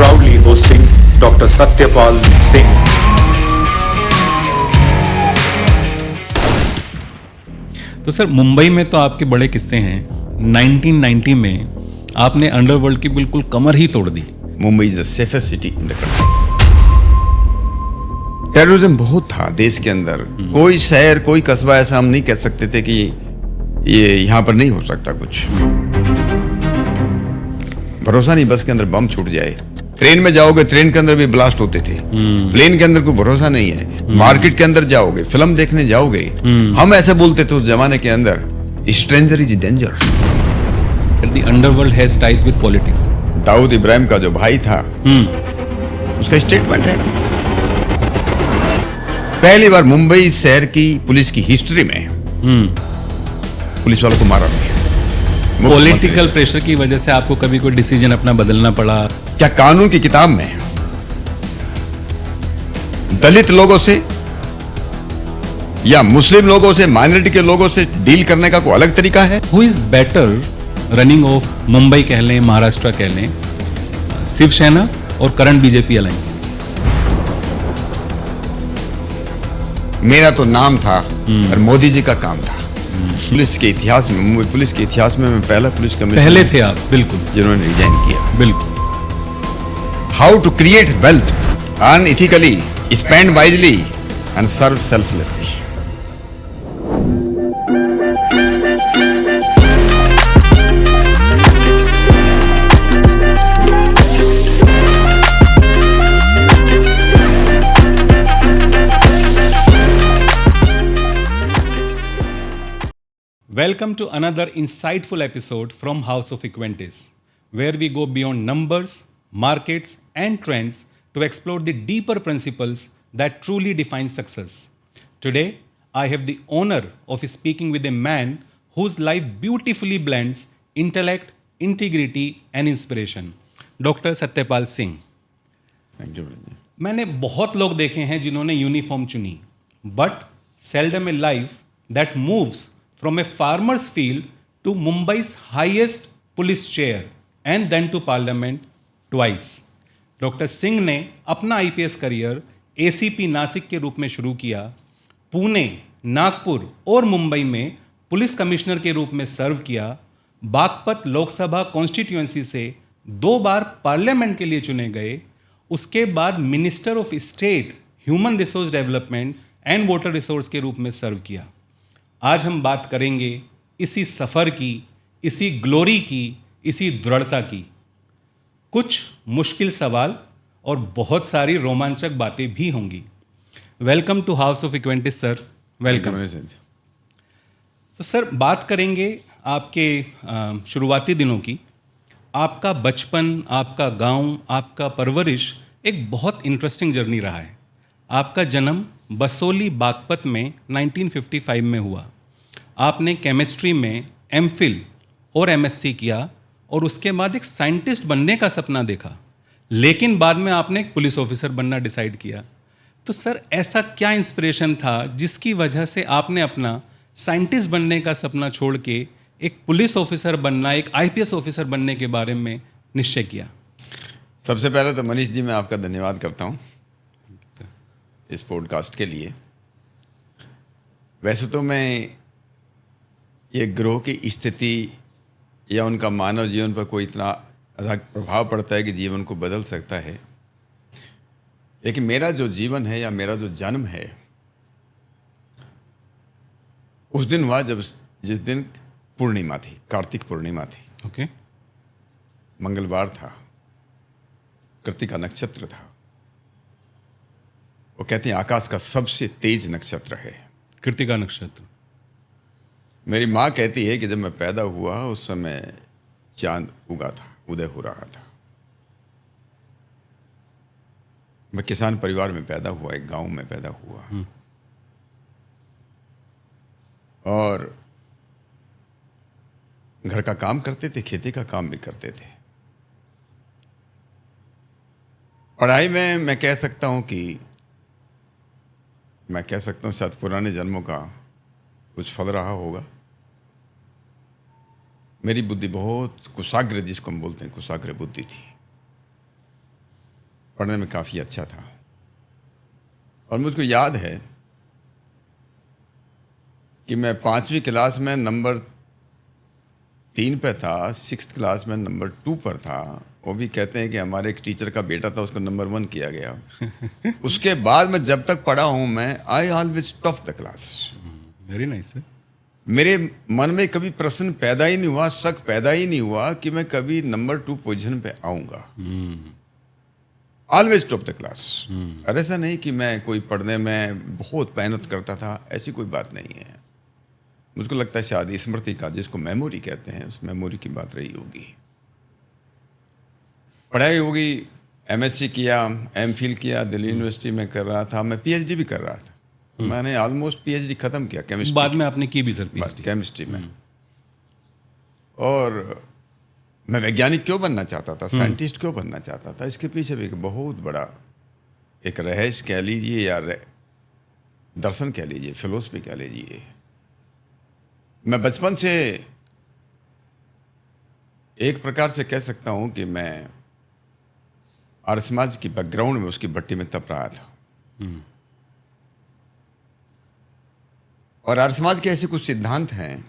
proudly hosting Dr. Satyapal Singh. तो sir Mumbai में तो आपके बड़े किस्से हैं। 1990 में आपने अंडरवर्ल्ड की बिल्कुल कमर ही तोड़ दी। Mumbai is the safest city in the country. Terrorism बहुत था देश के अंदर। कोई शहर कोई कस्बा ऐसा हम नहीं कह सकते थे कि ये यहाँ पर नहीं हो सकता कुछ। भरोसा नहीं बस के अंदर बम छूट जाए। ट्रेन में जाओगे ट्रेन के अंदर भी ब्लास्ट होते थे। प्लेन के अंदर कोई भरोसा नहीं है। मार्केट के अंदर जाओगे फिल्म देखने जाओगे हम ऐसे बोलते थे उस जमाने के अंदर, stranger is danger. The underworld has ties with politics. Dawood Ibrahim का जो भाई था उसका स्टेटमेंट है, पहली बार मुंबई शहर की पुलिस की हिस्ट्री में पुलिस वालों को मारा गया। पॉलिटिकल प्रेशर की वजह से आपको कभी कोई डिसीजन अपना बदलना पड़ा? क्या कानून की किताब में दलित लोगों से या मुस्लिम लोगों से, माइनॉरिटी के लोगों से डील करने का कोई अलग तरीका है? Who is better running of Mumbai कह लें, महाराष्ट्र कह लें, शिवसेना और करंट बीजेपी अलायंस? मेरा तो नाम था और मोदी जी का काम था। पुलिस के इतिहास में, मुंबई पुलिस के इतिहास में मैं पहला पुलिस कमिश्नर पहले थे आप, बिल्कुल, जिन्होंने रिजाइन किया। बिल्कुल। How to create wealth unethically, spend wisely and serve selflessly. Welcome to another insightful episode from House of Equentis, where we go beyond numbers, markets, and trends to explore the deeper principles that truly define success. Today, I have the honor of speaking with a man whose life beautifully blends intellect, integrity, and inspiration, Dr. Satyapal Singh. Thank you. मैंने बहुत लोग देखे हैं जिन्होंने uniform चुनी, but seldom a life that moves from a farmer's field to Mumbai's highest police chair and then to parliament twice. Doctor Singh ने अपना IPS career ACP Nashik के रूप में शुरू किया, पुणे, नागपुर और मुंबई में पुलिस कमिश्नर के रूप में सर्व किया, बागपत लोकसभा कॉन्स्टिट्यूएंसी से 2 बार पार्लियामेंट के लिए चुने गए, उसके बाद minister of state human resource development and water resource के रूप में सर्व किया। आज हम बात करेंगे इसी सफ़र की, इसी ग्लोरी की, इसी दृढ़ता की। कुछ मुश्किल सवाल और बहुत सारी रोमांचक बातें भी होंगी। Welcome to house of Equentis sir, welcome. तो सर बात करेंगे आपके शुरुआती दिनों की। आपका बचपन, आपका गांव, आपका परवरिश एक बहुत इंटरेस्टिंग जर्नी रहा है। आपका जन्म बसोली बागपत में 1955 में हुआ। आपने केमिस्ट्री में एमफिल और एमएससी किया और उसके बाद एक साइंटिस्ट बनने का सपना देखा, लेकिन बाद में आपने एक पुलिस ऑफिसर बनना डिसाइड किया। तो सर ऐसा क्या इंस्पिरेशन था जिसकी वजह से आपने अपना साइंटिस्ट बनने का सपना छोड़ के एक पुलिस ऑफिसर बनना, एक आईपीएस ऑफिसर बनने के बारे में निश्चय किया? सबसे पहले तो मनीष जी मैं आपका धन्यवाद करता हूँ इस पॉडकास्ट के लिए। वैसे तो मैं ये ग्रह की स्थिति या उनका मानव जीवन पर कोई इतना अधिक प्रभाव पड़ता है कि जीवन को बदल सकता है, लेकिन मेरा जो जीवन है या मेरा जो जन्म है उस दिन हुआ जब जिस दिन पूर्णिमा थी, कार्तिक पूर्णिमा थी। ओके। मंगलवार था, कृतिका नक्षत्र था। वो कहते हैं आकाश का सबसे तेज नक्षत्र है कृतिका नक्षत्र। मेरी माँ कहती है कि जब मैं पैदा हुआ उस समय चांद उगा था, उदय हो रहा था। मैं किसान परिवार में पैदा हुआ, एक गांव में पैदा हुआ और घर का काम करते थे, खेती का काम भी करते थे। पढ़ाई में मैं कह सकता हूँ शायद पुराने जन्मों का कुछ फल रहा होगा। मेरी बुद्धि बहुत कुशाग्र, जिसको हम बोलते हैं कुशाग्र बुद्धि थी। पढ़ने में काफ़ी अच्छा था। और मुझको याद है कि मैं 5वीं क्लास में नंबर 3 पे था, 6th क्लास में नंबर 2 पर था। वो भी कहते हैं कि हमारे एक टीचर का बेटा था, उसको नंबर 1 किया गया। उसके बाद में जब तक पढ़ा हूँ मैं, I always top the class. Very nice sir. मेरे मन में कभी प्रश्न पैदा ही नहीं हुआ, शक पैदा ही नहीं हुआ कि मैं कभी नंबर 2 पोजीशन पे आऊँगा। Always top the class. और ऐसा नहीं कि मैं कोई पढ़ने में बहुत मेहनत करता था, ऐसी कोई बात नहीं है। मुझको लगता है शायद स्मृति का, जिसको मेमोरी कहते हैं, उस मेमोरी की बात रही होगी। पढ़ाई होगी, एमएससी किया, एमफिल किया, दिल्ली यूनिवर्सिटी में कर रहा था। मैं पीएचडी भी कर रहा था। मैंने ऑलमोस्ट पीएचडी खत्म किया केमिस्ट्री। बाद में आपने की भी सर पीएचडी केमिस्ट्री में। और मैं वैज्ञानिक क्यों बनना चाहता था, साइंटिस्ट क्यों बनना चाहता था, इसके पीछे भी एक बहुत बड़ा एक रहस्य कह लीजिए या दर्शन कह लीजिए, फिलोसफी कह लीजिए। मैं बचपन से एक प्रकार से कह सकता हूं कि मैं आर्य समाज की बैकग्राउंड में उसकी भट्टी में तप रहा था। और आर्य समाज के ऐसे कुछ सिद्धांत हैं,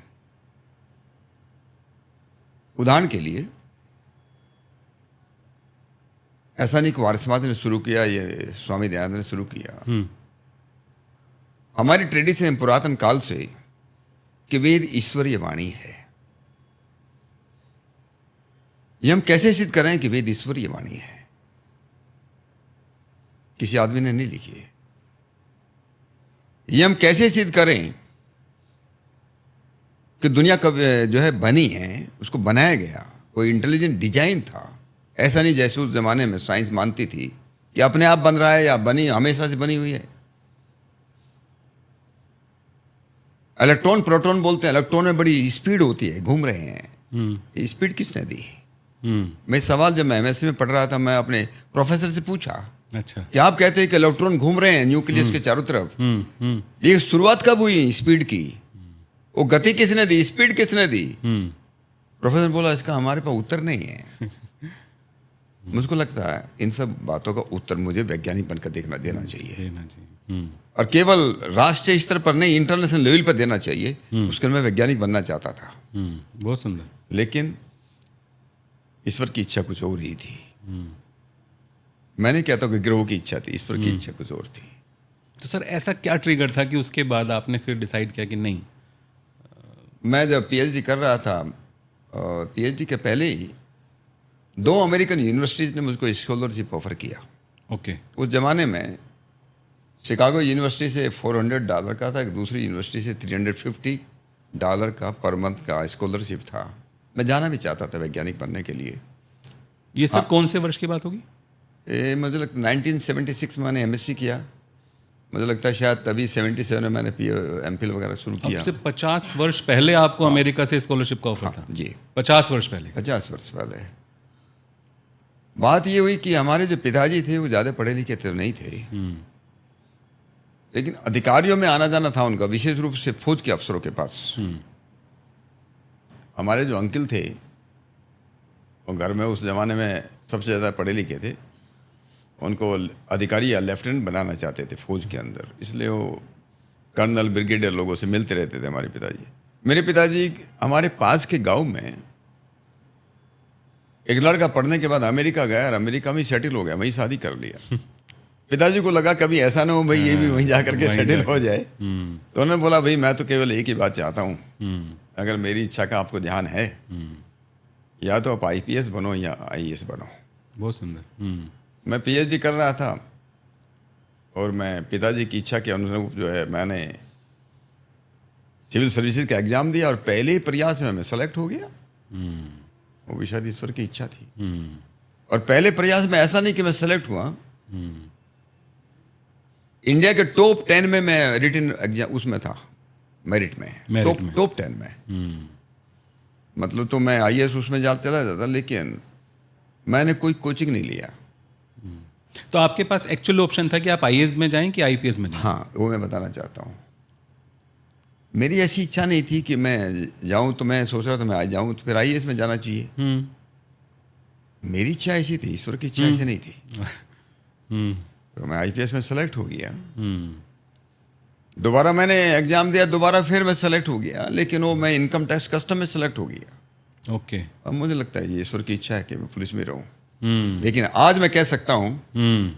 उदाहरण के लिए ऐसा नहीं कि आर्य समाज ने शुरू किया, ये स्वामी दयानंद ने शुरू किया। हमारी ट्रेडिशन पुरातन काल से कि वेद ईश्वरीय वाणी है। ये हम कैसे सिद्ध करें कि वेद ईश्वरीय वाणी है? किसी आदमी ने नहीं लिखी है। ये हम कैसे सिद्ध करें कि दुनिया कब जो है बनी है, उसको बनाया गया, कोई इंटेलिजेंट डिजाइन था। ऐसा नहीं जैसे उस जमाने में साइंस मानती थी कि अपने आप बन रहा है या बनी हमेशा से बनी हुई है। इलेक्ट्रॉन प्रोटॉन बोलते हैं, इलेक्ट्रॉन में बड़ी स्पीड होती है, घूम रहे हैं। स्पीड किसने दी? मैं सवाल जब मैं एमएससी में पढ़ रहा था, मैं अपने प्रोफेसर से पूछा, अच्छा, कि आप कहते हैं कि इलेक्ट्रॉन घूम रहे हैं न्यूक्लियस के चारों तरफ, ये शुरुआत कब हुई स्पीड की? वो गति किसने दी, स्पीड किसने दी? प्रोफेसर बोला इसका हमारे पास उत्तर नहीं है। मुझको लगता है इन सब बातों का उत्तर मुझे वैज्ञानिक बनकर देना चाहिए। और केवल राष्ट्रीय स्तर पर नहीं, इंटरनेशनल लेवल पर देना चाहिए। उसके लिए मैं वैज्ञानिक बनना चाहता था। बहुत सुंदर। लेकिन ईश्वर की इच्छा कुछ और ही थी। मैं नहीं कहता कि ग्रहों की इच्छा थी, ईश्वर की इच्छा कुछ और थी। तो सर ऐसा क्या ट्रिगर था कि उसके बाद आपने फिर डिसाइड किया कि नहीं? मैं जब पीएचडी कर रहा था, पीएचडी के पहले ही 2 अमेरिकन यूनिवर्सिटीज़ ने मुझको स्कॉलरशिप ऑफर किया। ओके। उस ज़माने में शिकागो यूनिवर्सिटी से $400 का था, एक दूसरी यूनिवर्सिटी से $350 का पर मंथ का स्कॉलरशिप था। मैं जाना भी चाहता था वैज्ञानिक बनने के लिए। ये सर कौन से वर्ष की बात होगी? मुझे लगता है 1976 में मैंने एमएससी किया। मुझे लगता है शायद तभी 77 में मैंने एमफिल वगैरह शुरू किया। अब से 50 वर्ष पहले आपको अमेरिका से स्कॉलरशिप का ऑफर था? जी, 50 वर्ष पहले। 50 वर्ष पहले। बात ये हुई कि हमारे जो पिताजी थे वो ज़्यादा पढ़े लिखे तो नहीं थे, लेकिन अधिकारियों में आना जाना था उनका, विशेष रूप से फौज के अफसरों के पास। हमारे जो अंकल थे वो घर में उस ज़माने में सबसे ज़्यादा पढ़े लिखे थे, उनको अधिकारी या लेफ्टिनेंट बनाना चाहते थे फौज के अंदर, इसलिए वो कर्नल ब्रिगेडियर लोगों से मिलते रहते थे हमारे पिताजी। मेरे पिताजी हमारे पास के गांव में एक लड़का पढ़ने के बाद अमेरिका गया और अमेरिका में सेटल हो गया, वहीं शादी कर लिया। पिताजी को लगा कभी ऐसा ना हो भाई ये भी वहीं जा करके सेटल हो जाए। तो उन्होंने बोला भाई मैं तो केवल एक ही बात चाहता हूँ, अगर मेरी इच्छा का आपको ध्यान है, या तो आप आईपीएस बनो या आईएएस बनो। बहुत सुंदर। मैं पीएचडी कर रहा था और मैं पिताजी की इच्छा के अनुरूप जो है मैंने सिविल सर्विसेज का एग्ज़ाम दिया और पहले ही प्रयास में मैं सेलेक्ट हो गया। वो भी शायद ईश्वर की इच्छा थी। और पहले प्रयास में ऐसा नहीं कि मैं सेलेक्ट हुआ, इंडिया के टॉप 10 में मैं रिटन एग्जाम उसमें था, मेरिट में टॉप 10 में। मतलब तो मैं आईएएस उसमें चला जाता, लेकिन मैंने कोई कोचिंग नहीं लिया। तो आपके पास एक्चुअल ऑप्शन था कि आप आईएएस में जाएं कि आईपीएस में जाएं? हाँ, वो मैं बताना चाहता हूँ। मेरी ऐसी इच्छा नहीं थी कि मैं जाऊँ, तो मैं सोच रहा था मैं आ जाऊँ तो फिर आईएएस में जाना चाहिए। मेरी इच्छा ऐसी थी, ईश्वर की इच्छा ऐसी नहीं थी। तो मैं आईपीएस में सेलेक्ट हो गया। दोबारा मैंने एग्जाम दिया, दोबारा फिर मैं सेलेक्ट हो गया, लेकिन वो मैं इनकम टैक्स कस्टम में सेलेक्ट हो गया। ओके। अब मुझे लगता है ये ईश्वर की इच्छा है कि मैं पुलिस में रहूं। लेकिन आज मैं कह सकता हूं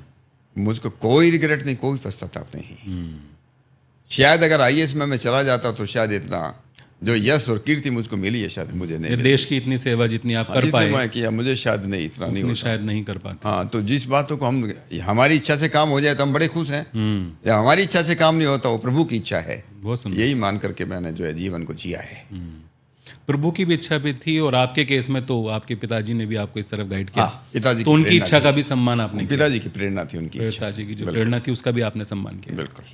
मुझको कोई रिग्रेट नहीं, कोई पश्चाताप नहीं। शायद अगर आईएएस में मैं चला जाता तो शायद इतना जो यश और कीर्ति मुझको मिली है शायद मुझे नहीं मिली। देश की इतनी सेवा जितनी आप कर पाए, मैं किया, मुझे शायद नहीं इतना नहीं होता। शायद नहीं कर पाते। हाँ, तो जिस बातों को हम हमारी इच्छा से काम हो जाए तो हम बड़े खुश हैं, या हमारी इच्छा से काम नहीं होता वो प्रभु की इच्छा है। बहुत सुंदर। यही मान करके मैंने जो है जीवन को जिया है। प्रभु की भी इच्छा भी थी, और आपके केस में तो आपके पिताजी ने भी आपको इस तरफ गाइड किया। पिताजी तो उनकी इच्छा का भी सम्मान आपने किया। पिताजी की प्रेरणा थी, उनकी पिताजी की जो प्रेरणा थी उसका भी आपने सम्मान किया। बिल्कुल।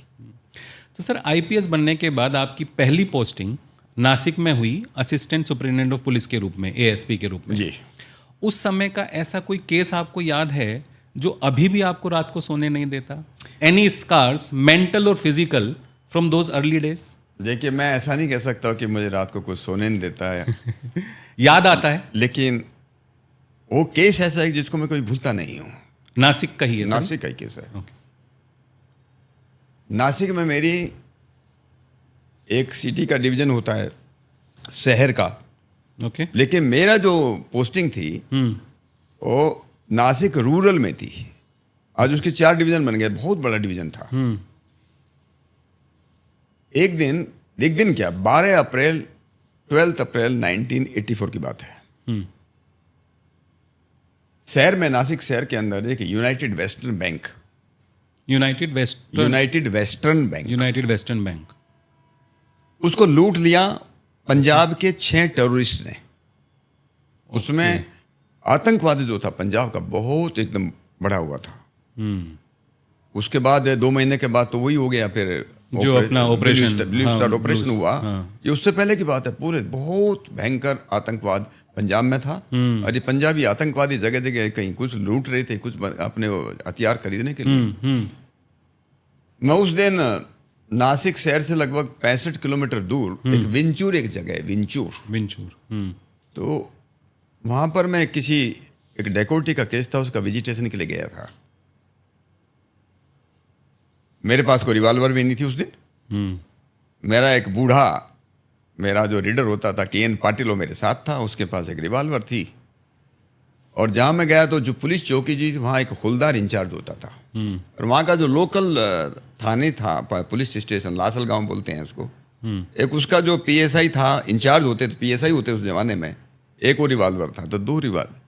तो सर, आईपीएस बनने के बाद आपकी पहली पोस्टिंग नासिक में हुई असिस्टेंट सुपरिटेंडेंट ऑफ पुलिस के रूप में, एएसपी के रूप में जी। उस समय का ऐसा कोई केस आपको याद है जो अभी भी आपको रात को सोने नहीं देता? एनी स्कार्स, मेंटल और physical, from those early days? देखिए, मैं ऐसा नहीं कह सकता कि मुझे रात को कुछ सोने नहीं देता है। याद आता है, लेकिन वो केस ऐसा है जिसको मैं कोई भूलता नहीं हूँ। नासिक का ही है? नासिक का ही केस है। ओके। नासिक में मेरी एक सिटी का डिवीजन होता है, शहर का। ओके। लेकिन मेरा जो पोस्टिंग थी वो नासिक रूरल में थी। आज उसके 4 डिवीजन बन गए, बहुत बड़ा डिवीजन था। एक दिन क्या, 12 अप्रैल 12 अप्रैल 1984 की बात है। शहर में, नासिक शहर के अंदर एक यूनाइटेड वेस्टर्न बैंक, उसको लूट लिया पंजाब के 6 टेररिस्ट ने। उसमें आतंकवादी जो था पंजाब का बहुत एकदम बढ़ा हुआ था। उसके बाद 2 महीने के बाद तो वही हो गया, फिर जो अपना ऑपरेशन हुआ। ये उससे पहले की बात है। पूरे बहुत भयंकर आतंकवाद पंजाब में था, और ये पंजाबी आतंकवादी जगह जगह कहीं कुछ लूट रहे थे, कुछ अपने हथियार खरीदने के लिए। मैं उस दिन नासिक शहर से लगभग 65 किलोमीटर दूर एक विंचूर, एक जगह है विंचूर। तो वहां पर मैं एक डेकोर्टी का केस था, उसका विजिटेशन के लिए गया था। मेरे पास कोई रिवॉल्वर भी नहीं थी उस दिन। मेरा एक बूढ़ा, मेरा जो रीडर होता था केएन पाटिल, वो मेरे साथ था, उसके पास एक रिवॉल्वर थी। और जहां मैं गया तो जो पुलिस चौकी जी, वहां एक हवलदार इंचार्ज होता था। और वहां का जो लोकल थाने था, पुलिस स्टेशन, लासल गांव बोलते हैं उसको, एक उसका जो पीएसआई था, इंचार्ज होते तो पीएसआई होते उस जमाने में, एक वो रिवॉल्वर था, तो 2 रिवॉल्वर।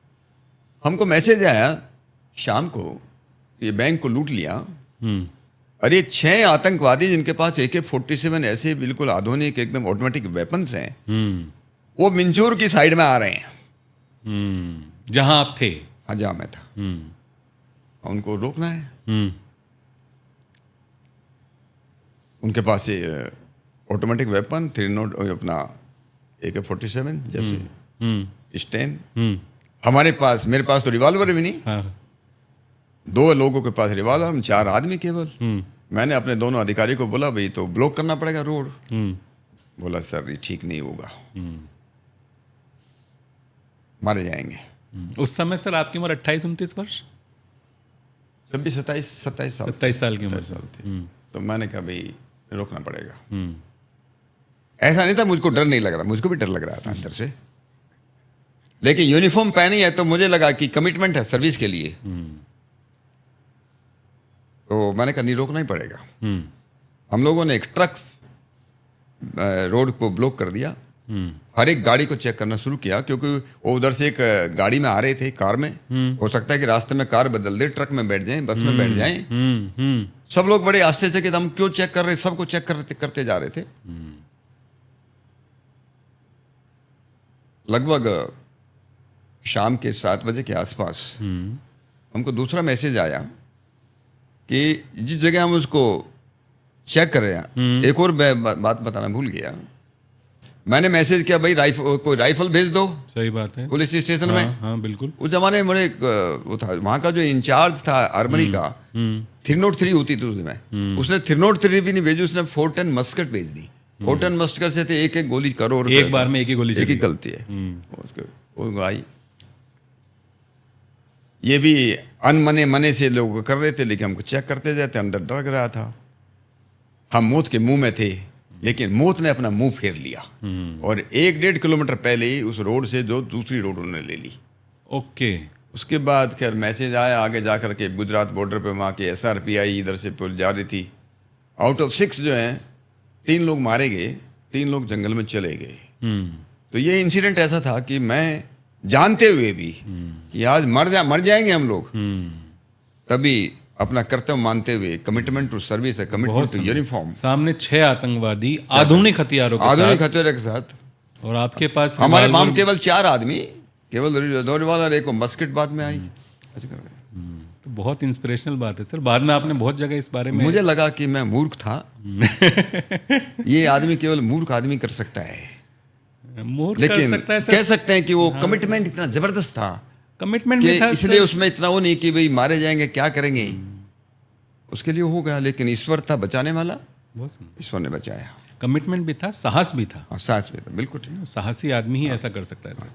हमको मैसेज आया शाम को, ये बैंक को लूट लिया, और ये 6 आतंकवादी जिनके पास AK-47 ऐसे बिल्कुल आधुनिक एकदम ऑटोमेटिक वेपन्स हैं, वो मिंचूर की साइड में आ रहे हैं। जहां आप थे? हाँ, जहां मैं था। उनको रोकना है। उनके पास ये ऑटोमेटिक वेपन 3 अपना AK-47 जैसे स्टैन। मेरे पास तो रिवॉल्वर भी नहीं। हाँ। 2 लोगों के पास रिवॉल्वर, हम 4 आदमी केवल। मैंने अपने दोनों अधिकारी को बोला, भाई तो ब्लॉक करना पड़ेगा रोड। बोला सर ये ठीक नहीं होगा, मारे जाएंगे। उस समय सर आपकी उम्र 28-29 वर्ष? 27 साल की उम्र थी। तो मैंने कहा भाई रोकना पड़ेगा। ऐसा नहीं था मुझको डर नहीं लग रहा, मुझको भी डर लग रहा था अंदर से, लेकिन यूनिफॉर्म पहनी है तो मुझे लगा कि कमिटमेंट है सर्विस के लिए। तो मैंने कहा नहीं, रोकना ही पड़ेगा। हम लोगों ने एक ट्रक रोड को ब्लॉक कर दिया, हर एक गाड़ी को चेक करना शुरू किया, क्योंकि वो उधर से एक गाड़ी में आ रहे थे, कार में। हो सकता है कि रास्ते में कार बदल दे, ट्रक में बैठ जाएं, बस में बैठ जाएं। सब लोग बड़े आश्चर्यचकित, हम क्यों चेक कर रहे, सबको चेक करते जा रहे थे। लगभग शाम के 7 बजे के आसपास हमको दूसरा मैसेज आया कि जिस जगह हम उसको चेक कर रहे हैं, एक और बात बताना भूल गया, मैंने मैसेज किया भाई कोई राइफल भेज दो। सही बात है। पुलिस स्टेशन में। हाँ बिल्कुल। उस जमाने में मेरे वो था, वहाँ का जो इंचार्ज था आर्मरी का, 303 होती थी उसमें, उसने 303 भी नहीं भेजी, उसने 410 मस्कट भेज दी। 410 मस्कट से थे एक गोली करो, एक बार में एक ही गोली एक ही गलती है। उसको आई। ये भी अनमने मने से लोग कर रहे थे, लेकिन हमको चेक करते जाते, अंदर डर रहा था। हम मौत के मुंह में थे, लेकिन मौत ने अपना मुंह फेर लिया और 1-1.5 किलोमीटर पहले ही उस रोड से जो दूसरी रोड उन्होंने ले ली। ओके। उसके बाद खैर मैसेज आया आगे जा कर के गुजरात बॉर्डर पे, वहाँ के SRPI इधर से पुलिस जा रही थी। आउट ऑफ 6 जो हैं 3 लोग मारे गए, 3 लोग जंगल में चले गए। तो ये इंसिडेंट ऐसा था कि मैं जानते हुए भी कि आज मर जाएंगे हम लोग, तभी अपना कर्तव्य मानते हुए, कमिटमेंट टू सर्विस है, कमिटमेंट टू यूनिफॉर्म, सामने 6 आतंकवादी आधुनिक हथियारों के साथ, और आपके पास हमारे पास केवल 4 आदमी, केवल 2 रिवॉल्वर, एक मस्किट बाद में आई। तो बहुत इंस्पिरेशनल बात है सर। बाद में आपने बहुत जगह इस बारे में, मुझे लगा कि मैं मूर्ख था। ये आदमी केवल मूर्ख आदमी कर सकता है, लेकिन कह सकते हैं कि वो कमिटमेंट इतना जबरदस्त था, कमिटमेंट भी था, इसलिए उसमें इतना वो नहीं कि भाई मारे जाएंगे क्या करेंगे, उसके लिए हो गया। लेकिन ईश्वर था बचाने वाला, ईश्वर ने बचाया। कमिटमेंट भी था, साहस भी था। साहस भी था, बिल्कुल ठीक। साहसी आदमी ही ऐसा कर सकता है सर।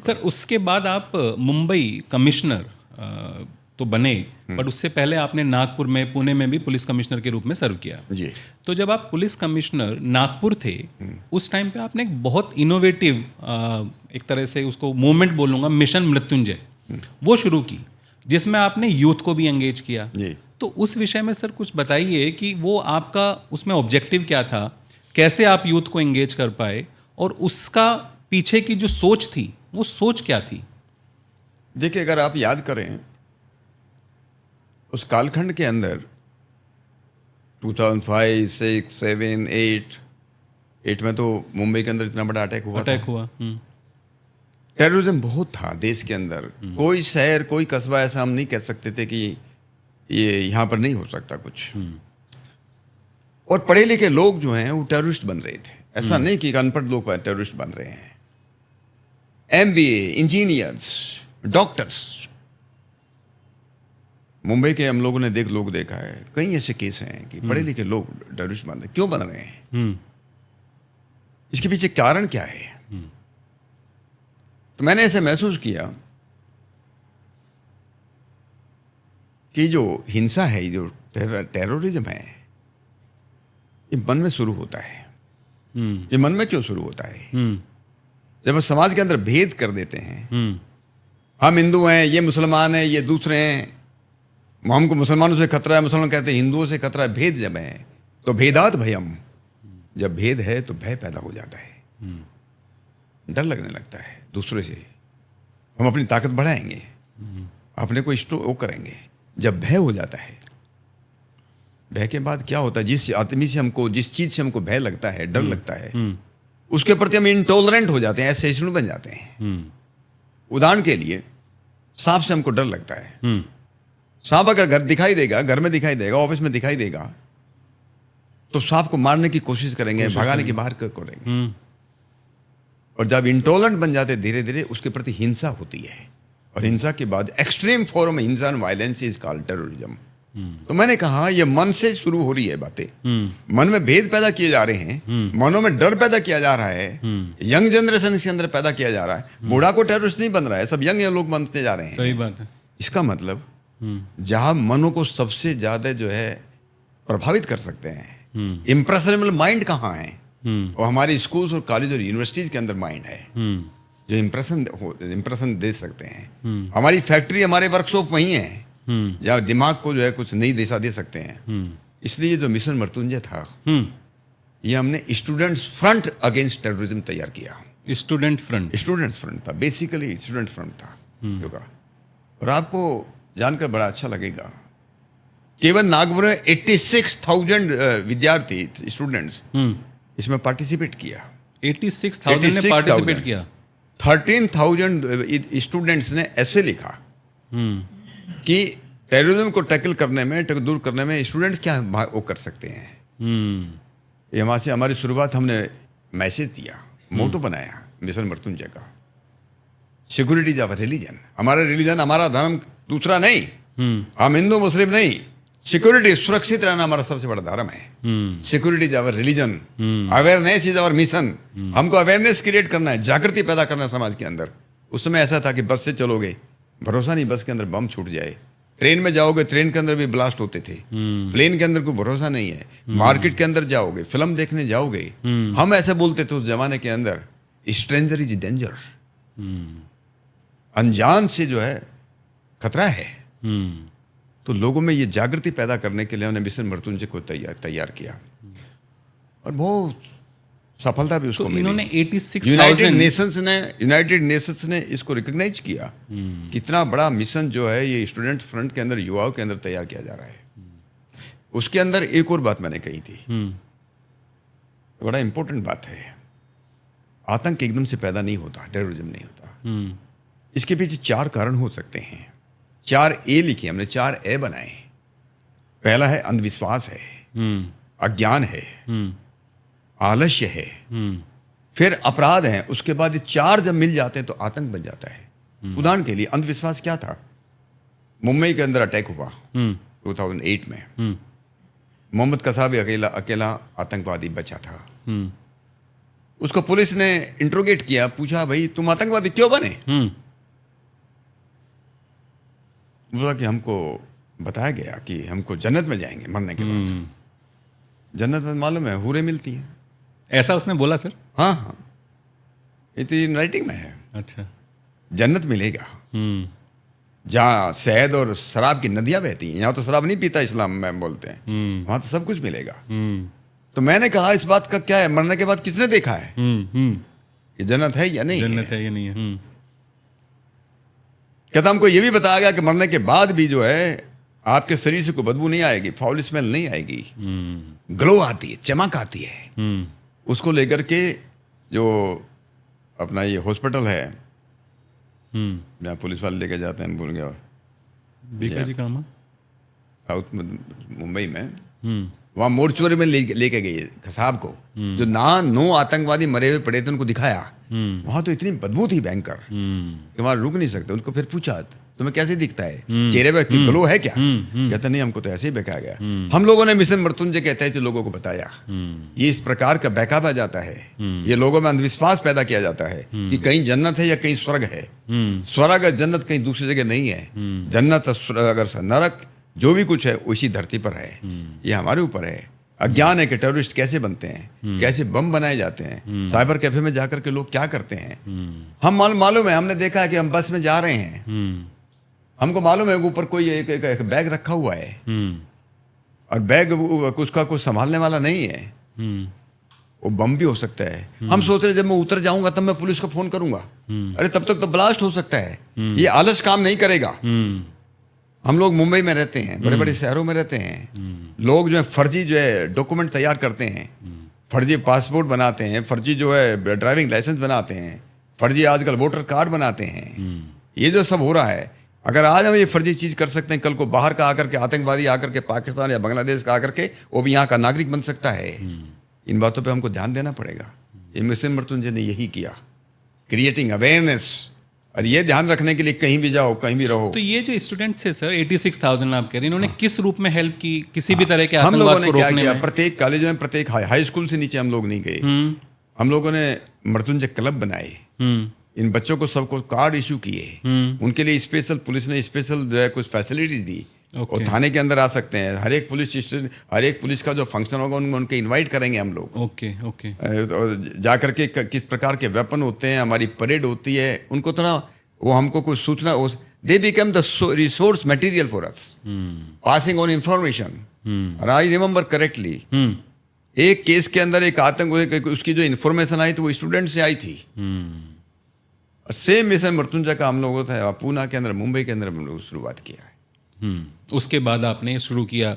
सर उसके बाद आप मुंबई कमिश्नर तो बने, पर उससे पहले आपने नागपुर में, पुणे में भी पुलिस कमिश्नर के रूप में सर्व किया जी। तो जब आप पुलिस कमिश्नर नागपुर थे, उस टाइम पे आपने एक बहुत इनोवेटिव, एक तरह से उसको मूवमेंट बोलूँगा, मिशन मृत्युंजय, वो शुरू की, जिसमें आपने यूथ को भी एंगेज किया जी। तो उस विषय में सर कुछ बताइए कि वो आपका उसमें ऑब्जेक्टिव क्या था, कैसे आप यूथ को एंगेज कर पाए, और उसका पीछे की जो सोच थी वो सोच क्या थी? देखिए, अगर आप याद करें उस कालखंड के अंदर 2005, 6, 7, 8 में तो मुंबई के अंदर इतना बड़ा अटैक हुआ। टेररिज्म बहुत था देश के अंदर। कोई शहर, कोई कस्बा ऐसा हम नहीं कह सकते थे कि ये यहाँ पर नहीं हो सकता कुछ। और पढ़े लिखे लोग जो हैं वो टेररिस्ट बन रहे थे। ऐसा नहीं कि अनपढ़ लोग टेररिस्ट बन रहे हैं। MBA, इंजीनियर्स, डॉक्टर्स, मुंबई के हम लोगों ने देखा है, कई ऐसे केस हैं कि पढ़े लिखे लोग टेररिस्ट बन रहे। क्यों बन रहे हैं? इसके पीछे कारण क्या है? तो मैंने ऐसे महसूस किया कि जो हिंसा है, जो टेररिज्म है, ये मन में शुरू होता है। ये मन में क्यों शुरू होता है? जब समाज के अंदर भेद कर देते हैं, हम हिंदू हैं, ये मुसलमान हैं, ये दूसरे हैं, हमको मुसलमानों से खतरा है, मुसलमान कहते हैं हिंदुओं से खतरा है। भेद जब है तो भेदात भयम, जब भेद है तो भय पैदा हो जाता है, डर लगने लगता है दूसरे से। हम अपनी ताकत बढ़ाएंगे, अपने को वो करेंगे। जब भय हो जाता है, भय के बाद क्या होता है, जिस आदमी से हमको, जिस चीज से हमको भय लगता है, डर लगता है, उसके प्रति हम इंटॉलरेंट हो जाते हैं, असहिष्णु बन जाते हैं। उदाहरण के लिए, सांप से हमको डर लगता है। सांप अगर घर दिखाई देगा, घर में दिखाई देगा, ऑफिस में दिखाई देगा, तो सांप को मारने की कोशिश करेंगे, भगाने की बाहर करेंगे। और जब इंटॉलरेंट बन जाते, धीरे धीरे उसके प्रति हिंसा होती है, और हिंसा के बाद एक्सट्रीम फॉर्म हिंसा and violence is called terrorism. तो मैंने कहा ये मन से शुरू हो रही है बातें। मन में भेद पैदा किए जा रहे हैं, मनों में डर पैदा किया जा रहा है, यंग जनरेशन के अंदर पैदा किया जा रहा है। बूढ़ा को टेररिस्ट नहीं बन रहा है, सब यंग लोग बनते जा रहे हैं। सही बात है। इसका मतलब जहां मनों को सबसे ज्यादा जो है प्रभावित कर सकते हैं, इम्प्रेशनेबल माइंड कहाँ है? और हमारे स्कूल्स और कॉलेज और यूनिवर्सिटीज के अंदर माइंड है जो इम्प्रेशन दे सकते हैं। हमारी फैक्ट्री, हमारे वर्कशॉप वही है जहाँ दिमाग को जो है कुछ नई दिशा दे सकते हैं। इसलिए जो मिशन मृत्युंजय था, ये हमने स्टूडेंट्स फ्रंट अगेंस्ट टेररिज्म तैयार किया। स्टूडेंट फ्रंट था, बेसिकली स्टूडेंट फ्रंट था योगा। और आपको जानकर बड़ा अच्छा लगेगा, केवल नागपुर में 86,000 विद्यार्थी, स्टूडेंट्स इसमें पार्टिसिपेट किया। 86,000 ने पार्टिसिपेट किया। 13,000 स्टूडेंट्स ने ऐसे लिखा कि टेररिज्म को टैकल करने में, दूर करने में स्टूडेंट्स क्या वो कर सकते हैं। ये वहाँ से हमारी शुरुआत, हमने मैसेज दिया, मोटो बनाया मिशन मृत्युंजय का, सिक्योरिटी इज आवर रिलीजन। हमारा रिलीजन, हमारा धर्म दूसरा नहीं, हम हिंदू मुस्लिम नहीं, सिक्योरिटी, सुरक्षित रहना हमारा सबसे बड़ा धर्म है। Security is our religion, awareness is our mission. हमको अवेयरनेस क्रिएट करना है, जागृति पैदा करना है समाज के अंदर। उस समय ऐसा था कि बस से चलोगे भरोसा नहीं बस के अंदर बम छूट जाए। ट्रेन में जाओगे, ट्रेन के अंदर भी ब्लास्ट होते थे। प्लेन के अंदर कोई भरोसा नहीं है। मार्केट के अंदर जाओगे, फिल्म देखने जाओगे, हम ऐसे बोलते थे उस जमाने के अंदर, स्ट्रेंजर इज डेंजर। अनजान से जो है खतरा है। तो लोगों में ये जागृति पैदा करने के लिए उन्होंने मिशन मृत्युंजय को तैयार किया और बहुत सफलता भी उसको तो मिली। इन्होंने 86,000 यूनाइटेड नेशंस ने इसको रिकॉग्नाइज किया। कितना बड़ा मिशन जो है ये स्टूडेंट फ्रंट के अंदर, युवाओं के अंदर तैयार किया जा रहा है। उसके अंदर एक और बात मैंने कही थी, बड़ा इंपॉर्टेंट बात है। आतंक एकदम से पैदा नहीं होता, टेररिज्म नहीं होता। इसके पीछे 4 कारण हो सकते हैं। 4 ए लिखे हमने, 4 ए बनाए। पहला है अंधविश्वास है, अज्ञान है, आलस्य है, फिर अपराध है। उसके बाद ये 4 जब मिल जाते हैं तो आतंक बन जाता है। उदाहरण के लिए अंधविश्वास क्या था? मुंबई के अंदर अटैक हुआ 2008 में। मोहम्मद कसाबी अकेला आतंकवादी बचा था। उसको पुलिस ने इंट्रोगेट किया, पूछा भाई तुम आतंकवादी क्यों बने? बोला कि हमको बताया गया कि हमको जन्नत में जाएंगे मरने के बाद। जन्नत में मालूम है हूरें मिलती हैं। ऐसा उसने बोला सर? हाँ हाँ, ये तो राइटिंग में है। अच्छा। जन्नत मिलेगा जहाँ शहद और शराब की नदियां बहती हैं। यहाँ तो शराब नहीं पीता इस्लाम में बोलते हैं, वहां तो सब कुछ मिलेगा। तो मैंने कहा इस बात का क्या है, मरने के बाद किसने देखा है ये जन्नत है या नहीं? जन्नत है या नहीं है? कहता हमको ये भी बताया गया कि मरने के बाद भी जो है आपके शरीर से कोई बदबू नहीं आएगी, फाउल स्मेल नहीं आएगी, ग्लो आती है, चमक आती है। उसको लेकर के जो अपना ये हॉस्पिटल है जहाँ पुलिस वाले लेके जाते हैं, भूल गया, बीका जी कहाँ? साउथ मुंबई में, वहाँ मोर्चुरी में लेके गए खसाब को, जो 9 आतंकवादी मरे हुए पड़े थे उनको दिखाया। वहां तो इतनी बदबू थी भयंकर कि वहां रुक नहीं सकते। उनको फिर पूछा तुम्हें कैसे दिखता है, चेहरे पे ग्लो है क्या? कहते नहीं, हमको तो ऐसे ही बहकाया गया। हम लोगों ने मिशन मृत्युंजय के तहत लोगों को बताया ये इस प्रकार का बहकावा जाता है। ये लोगों में अंधविश्वास पैदा किया जाता है कि कहीं जन्नत है या कहीं स्वर्ग है। स्वर्ग और जन्नत कहीं दूसरी जगह नहीं है। जन्नत अगर नरक जो भी कुछ है उसी धरती पर है। ये हमारे ऊपर है। अज्ञान है कि टेररिस्ट कैसे बनते हैं, कैसे बम बनाए जाते हैं, साइबर कैफे में जाकर के लोग क्या करते हैं। हम मालूम है, हमने देखा है कि हम बस में जा रहे हैं, हमको मालूम है ऊपर कोई एक बैग रखा हुआ है और बैग उसका कोई संभालने वाला नहीं है, वो बम भी हो सकता है। हम सोच रहे जब मैं उतर जाऊंगा तब मैं पुलिस को फोन करूंगा, अरे तब तक तो ब्लास्ट हो सकता है। ये आलस काम नहीं करेगा। हम लोग मुंबई में रहते हैं, बड़े बड़े शहरों में रहते हैं। लोग जो है फर्जी जो है डॉक्यूमेंट तैयार करते हैं, फर्जी पासपोर्ट बनाते हैं, फर्जी जो है ड्राइविंग लाइसेंस बनाते हैं, फर्जी आजकल वोटर कार्ड बनाते हैं। ये जो सब हो रहा है, अगर आज हम ये फर्जी चीज़ कर सकते हैं, कल को बाहर का आकर के आतंकवादी आकर के पाकिस्तान या बांग्लादेश का आकर के वो भी यहाँ का नागरिक बन सकता है। इन बातों पे हमको ध्यान देना पड़ेगा। ये मिशन मृत्युंजय ने यही किया, क्रिएटिंग अवेयरनेस। और ये ध्यान रखने के लिए कहीं भी जाओ, कहीं भी रहो। तो ये जो स्टूडेंट्स है सर 86,000 आप कह रहे हैं, इन्होंने किस रूप में हेल्प की किसी भी तरह के हम लोगों आतंकवाद ने को क्या रोकने किया, में? प्रत्येक कॉलेज में, प्रत्येक हाई स्कूल से नीचे हम लोग नहीं गए। हम लोगों ने मृत्युंजय क्लब बनाए, इन बच्चों को सबको कार्ड इशू किए, उनके लिए स्पेशल पुलिस ने स्पेशल जो है कुछ फैसिलिटीज दी। और थाने के अंदर आ सकते हैं, हर एक पुलिस स्टेशन, हर एक पुलिस का जो फंक्शन होगा उनके इनवाइट करेंगे हम लोग। Okay okay. और जा करके किस प्रकार के वेपन होते हैं, हमारी परेड होती है, उनको थोड़ा वो हमको कुछ सूचना, they become the resource material for us, passing on information. और आई रिमेम्बर करेक्टली एक केस के अंदर एक आतंक, उसकी जो इन्फॉर्मेशन आई थी वो स्टूडेंट से आई थी। और सेम मिशन मृत्युंजय का हम लोगों था पूना के अंदर, मुंबई के अंदर हम लोग शुरुआत किया है। उसके बाद आपने शुरू किया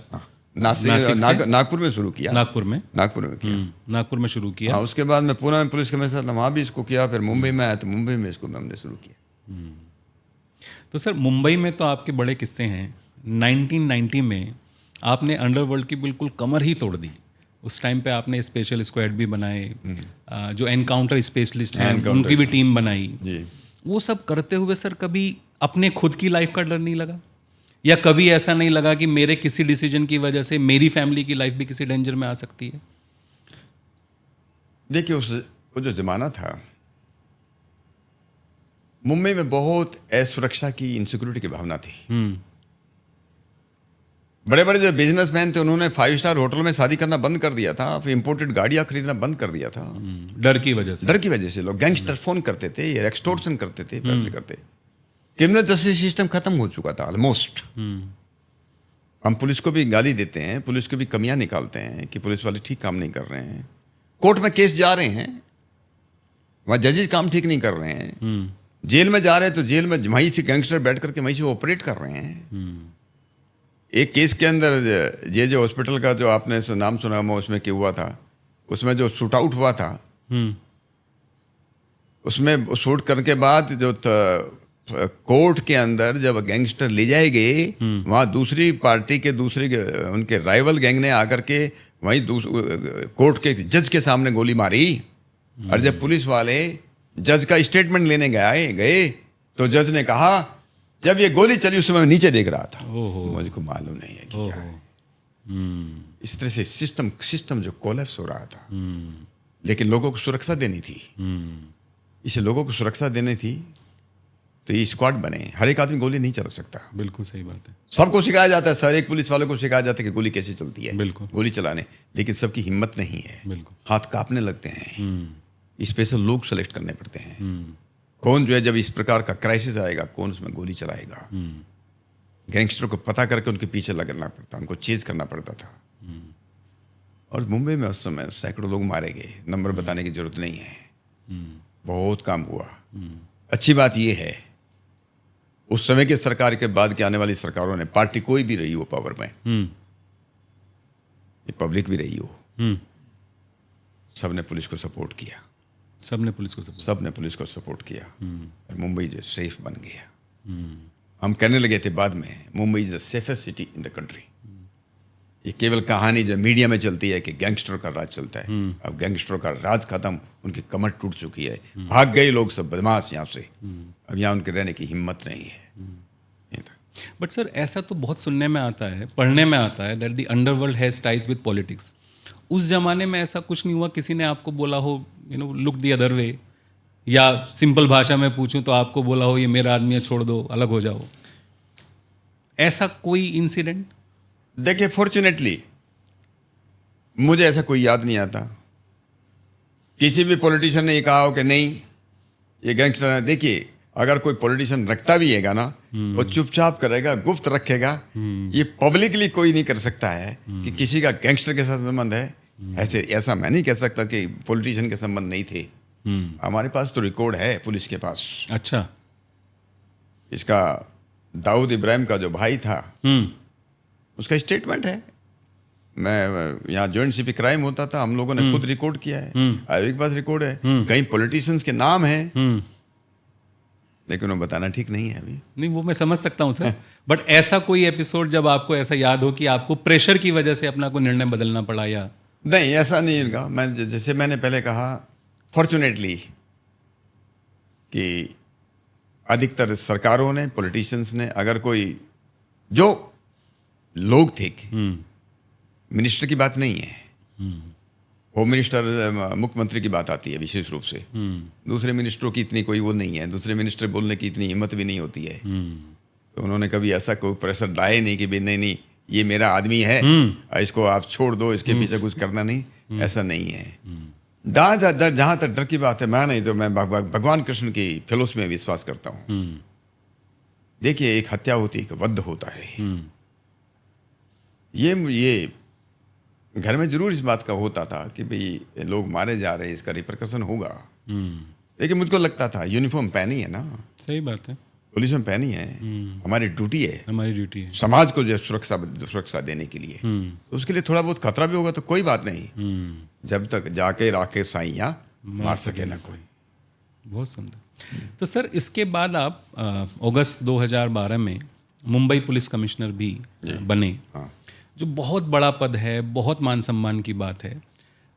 नागपुर में शुरू किया। नागपुर में किया, नागपुर में शुरू किया। हाँ, उसके बाद मैं पुणे में पुलिस कमिश्नर था, वहाँ भी इसको किया। फिर मुंबई में आया तो मुंबई में इसको हमने शुरू किया। तो सर मुंबई में तो आपके बड़े किस्से हैं। 1990 में आपने अंडरवर्ल्ड की बिल्कुल कमर ही तोड़ दी। उस टाइम पे आपने स्पेशल स्क्वाड भी बनाए, जो एनकाउंटर स्पेशलिस्ट हैं उनकी भी टीम बनाई जी। वो सब करते हुए सर कभी अपने खुद की लाइफ का डर नहीं लगा, या कभी ऐसा नहीं लगा कि मेरे किसी डिसीजन की वजह से मेरी फैमिली की लाइफ भी किसी डेंजर में आ सकती है? देखिए वो जो ज़माना था मुंबई में बहुत असुरक्षा की, इनसिक्योरिटी की भावना थी। बड़े बड़े जो बिजनेसमैन थे उन्होंने 5 स्टार होटल में शादी करना बंद कर दिया था, फिर इंपोर्टेड गाड़ियां खरीदना बंद कर दिया था। डर की वजह से। डर की वजह से लोग गैंगस्टर फोन करते थे, एक्सटॉर्शन करते थे, पैसे करते। क्रिमिनल जस्टिस सिस्टम खत्म हो चुका था ऑलमोस्ट। हम पुलिस को भी गाली देते हैं, पुलिस को भी कमियां निकालते हैं कि पुलिस वाले ठीक काम नहीं कर रहे हैं। कोर्ट में केस जा रहे हैं, वहां जजेस काम ठीक नहीं कर रहे हैं। जेल में जा रहे हैं तो जेल में वहीं से गैंगस्टर बैठ करके वहीं से ऑपरेट कर रहे हैं। एक केस के अंदर जे हॉस्पिटल का जो आपने नाम सुना हो, उसमें क्या हुआ था, उसमें जो शूट आउट हुआ था, उसमें शूट करने के बाद जो कोर्ट के अंदर जब गैंगस्टर ले जाए गए, वहां दूसरी पार्टी के उनके राइवल गैंग ने आकर के वहीं कोर्ट के जज के सामने गोली मारी। और जब पुलिस वाले जज का स्टेटमेंट लेने गए तो जज ने कहा जब ये गोली चली उस समय मैं नीचे देख रहा था, मुझको मालूम नहीं है कि क्या है। इस तरह से सिस्टम जो कोलैप्स हो रहा था, लेकिन लोगों को सुरक्षा देनी थी। इसे लोगों को सुरक्षा देनी थी तो ये स्क्वाड बने। हर एक आदमी गोली नहीं चला सकता। बिल्कुल सही बात है। सबको सिखाया जाता है, सर एक पुलिस वाले को सिखाया जाता है कि गोली कैसे चलती है, बिल्कुल गोली चलाने, लेकिन सबकी हिम्मत नहीं है। बिल्कुल हाथ कांपने लगते हैं। स्पेशल लोग सेलेक्ट करने पड़ते हैं। कौन जो है जब इस प्रकार का क्राइसिस आएगा कौन उसमें गोली चलाएगा। गैंगस्टर को पता करके उनके पीछे लगना पड़ता, उनको चेज करना पड़ता था। और मुंबई में उस समय सैकड़ों लोग मारे गए, नंबर बताने की जरूरत नहीं है। बहुत काम हुआ। अच्छी बात यह है उस समय की सरकार के बाद के आने वाली सरकारों ने, पार्टी कोई भी रही हो पावर में, ये पब्लिक भी रही हो, सबने पुलिस को सपोर्ट किया। सबने पुलिस को सपोर्ट किया और मुंबई जो सेफ बन गया। हम कहने लगे थे बाद में Mumbai is the safest city in the country. ये केवल कहानी जो मीडिया में चलती है कि गैंगस्टर का राज चलता है, अब गैंगस्टरों का राज खत्म, उनकी कमर टूट चुकी है, भाग गए लोग सब बदमाश यहाँ से, अब यहाँ उनके रहने की हिम्मत नहीं है। बट सर ऐसा तो बहुत सुनने में आता है, पढ़ने में आता है that the underworld has ties with politics. उस जमाने में ऐसा कुछ नहीं हुआ, किसी ने आपको बोला हो लुक द अदर वे, या सिंपल भाषा में पूछूं तो आपको बोला हो ये मेरा आदमी है, छोड़ दो, अलग हो जाओ, ऐसा कोई इंसिडेंट? देखिए फॉर्चुनेटली मुझे ऐसा कोई याद नहीं आता किसी भी पॉलिटिशियन ने ये कहा हो कि नहीं ये गैंगस्टर है। देखिए अगर कोई पॉलिटिशियन रखता भी हैगा ना, वो चुपचाप करेगा, गुप्त रखेगा। ये पब्लिकली कोई नहीं कर सकता है कि किसी का गैंगस्टर के साथ संबंध है। ऐसा मैं नहीं कह सकता कि पॉलिटिशियन के संबंध नहीं थे। हमारे पास तो रिकॉर्ड है पुलिस के पास। अच्छा। इसका दाऊद इब्राहिम का जो भाई था उसका स्टेटमेंट है। मैं यहाँ जॉइंट सीपी क्राइम होता था, हम लोगों ने खुद रिकॉर्ड किया है, आयोग के पास रिकॉर्ड है। कई पॉलिटिशियंस के नाम हैं लेकिन वो बताना ठीक नहीं है अभी। नहीं वो मैं समझ सकता हूँ सर, बट ऐसा कोई एपिसोड जब आपको ऐसा याद हो कि आपको प्रेशर की वजह से अपना कोई निर्णय बदलना पड़ा? या नहीं ऐसा नहीं लगा। मैं जैसे मैंने पहले कहा फॉर्चुनेटली कि अधिकतर सरकारों ने, पॉलिटिशियंस ने, अगर कोई जो लोग थे, मिनिस्टर की बात नहीं है, होम मिनिस्टर, मुख्यमंत्री की बात आती है विशेष रूप से। दूसरे मिनिस्टरों की इतनी कोई वो नहीं है, दूसरे मिनिस्टर बोलने की इतनी हिम्मत भी नहीं होती है। तो उन्होंने कभी ऐसा कोई प्रेशर डाले नहीं कि भाई नहीं ये मेरा आदमी है, इसको आप छोड़ दो, इसके पीछे कुछ करना नहीं, ऐसा नहीं है। जहां तक डर की बात है, मैं भगवान कृष्ण की फिलोसफी में विश्वास करता हूँ। देखिए एक हत्या होती है, एक वध होता है। ये घर में जरूर इस बात का होता था कि भाई लोग मारे जा रहे हैं, इसका रिपरकशन होगा। लेकिन मुझको लगता था यूनिफॉर्म पहनी है ना, सही बात है, पुलिस में पहनी है, हमारी ड्यूटी है, समाज को जो सुरक्षा देने के लिए। तो उसके लिए थोड़ा बहुत खतरा भी होगा तो कोई बात नहीं, जब तक जाके राके साइयां मार सके ना कोई। बहुत सुंदर। तो सर इसके बाद आप अगस्त 2012 में मुंबई पुलिस कमिश्नर भी बने। हाँ। जो बहुत बड़ा पद है, बहुत मान सम्मान की बात है,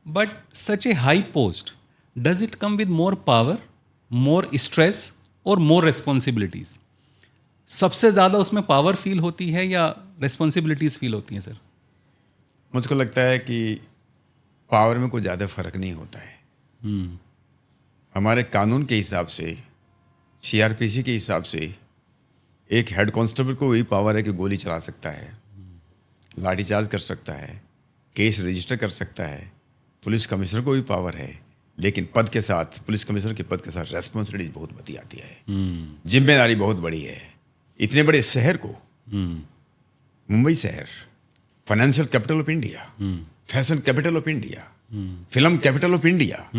but such A high post, does it come with more power, more stress और मोर रिस्पॉन्सिबिलिटीज? सबसे ज़्यादा उसमें पावर फील होती है या रिस्पॉन्सिबिलिटीज फील होती हैं सर? मुझको लगता है कि पावर में कोई ज़्यादा फर्क नहीं होता है। हमारे कानून के हिसाब से सीआरपीसी के हिसाब से एक हेड कांस्टेबल को वही पावर है कि गोली चला सकता है, लाठीचार्ज कर सकता है, केस रजिस्टर कर सकता है। पुलिस कमिश्नर को भी पावर है, लेकिन पद के साथ, पुलिस कमिश्नर के पद के साथ रेस्पॉन्सिबिलिटी बहुत बड़ी आती है, जिम्मेदारी बहुत बड़ी है। इतने बड़े शहर को, मुंबई शहर financial capital of India, fashion capital of India, film capital of India,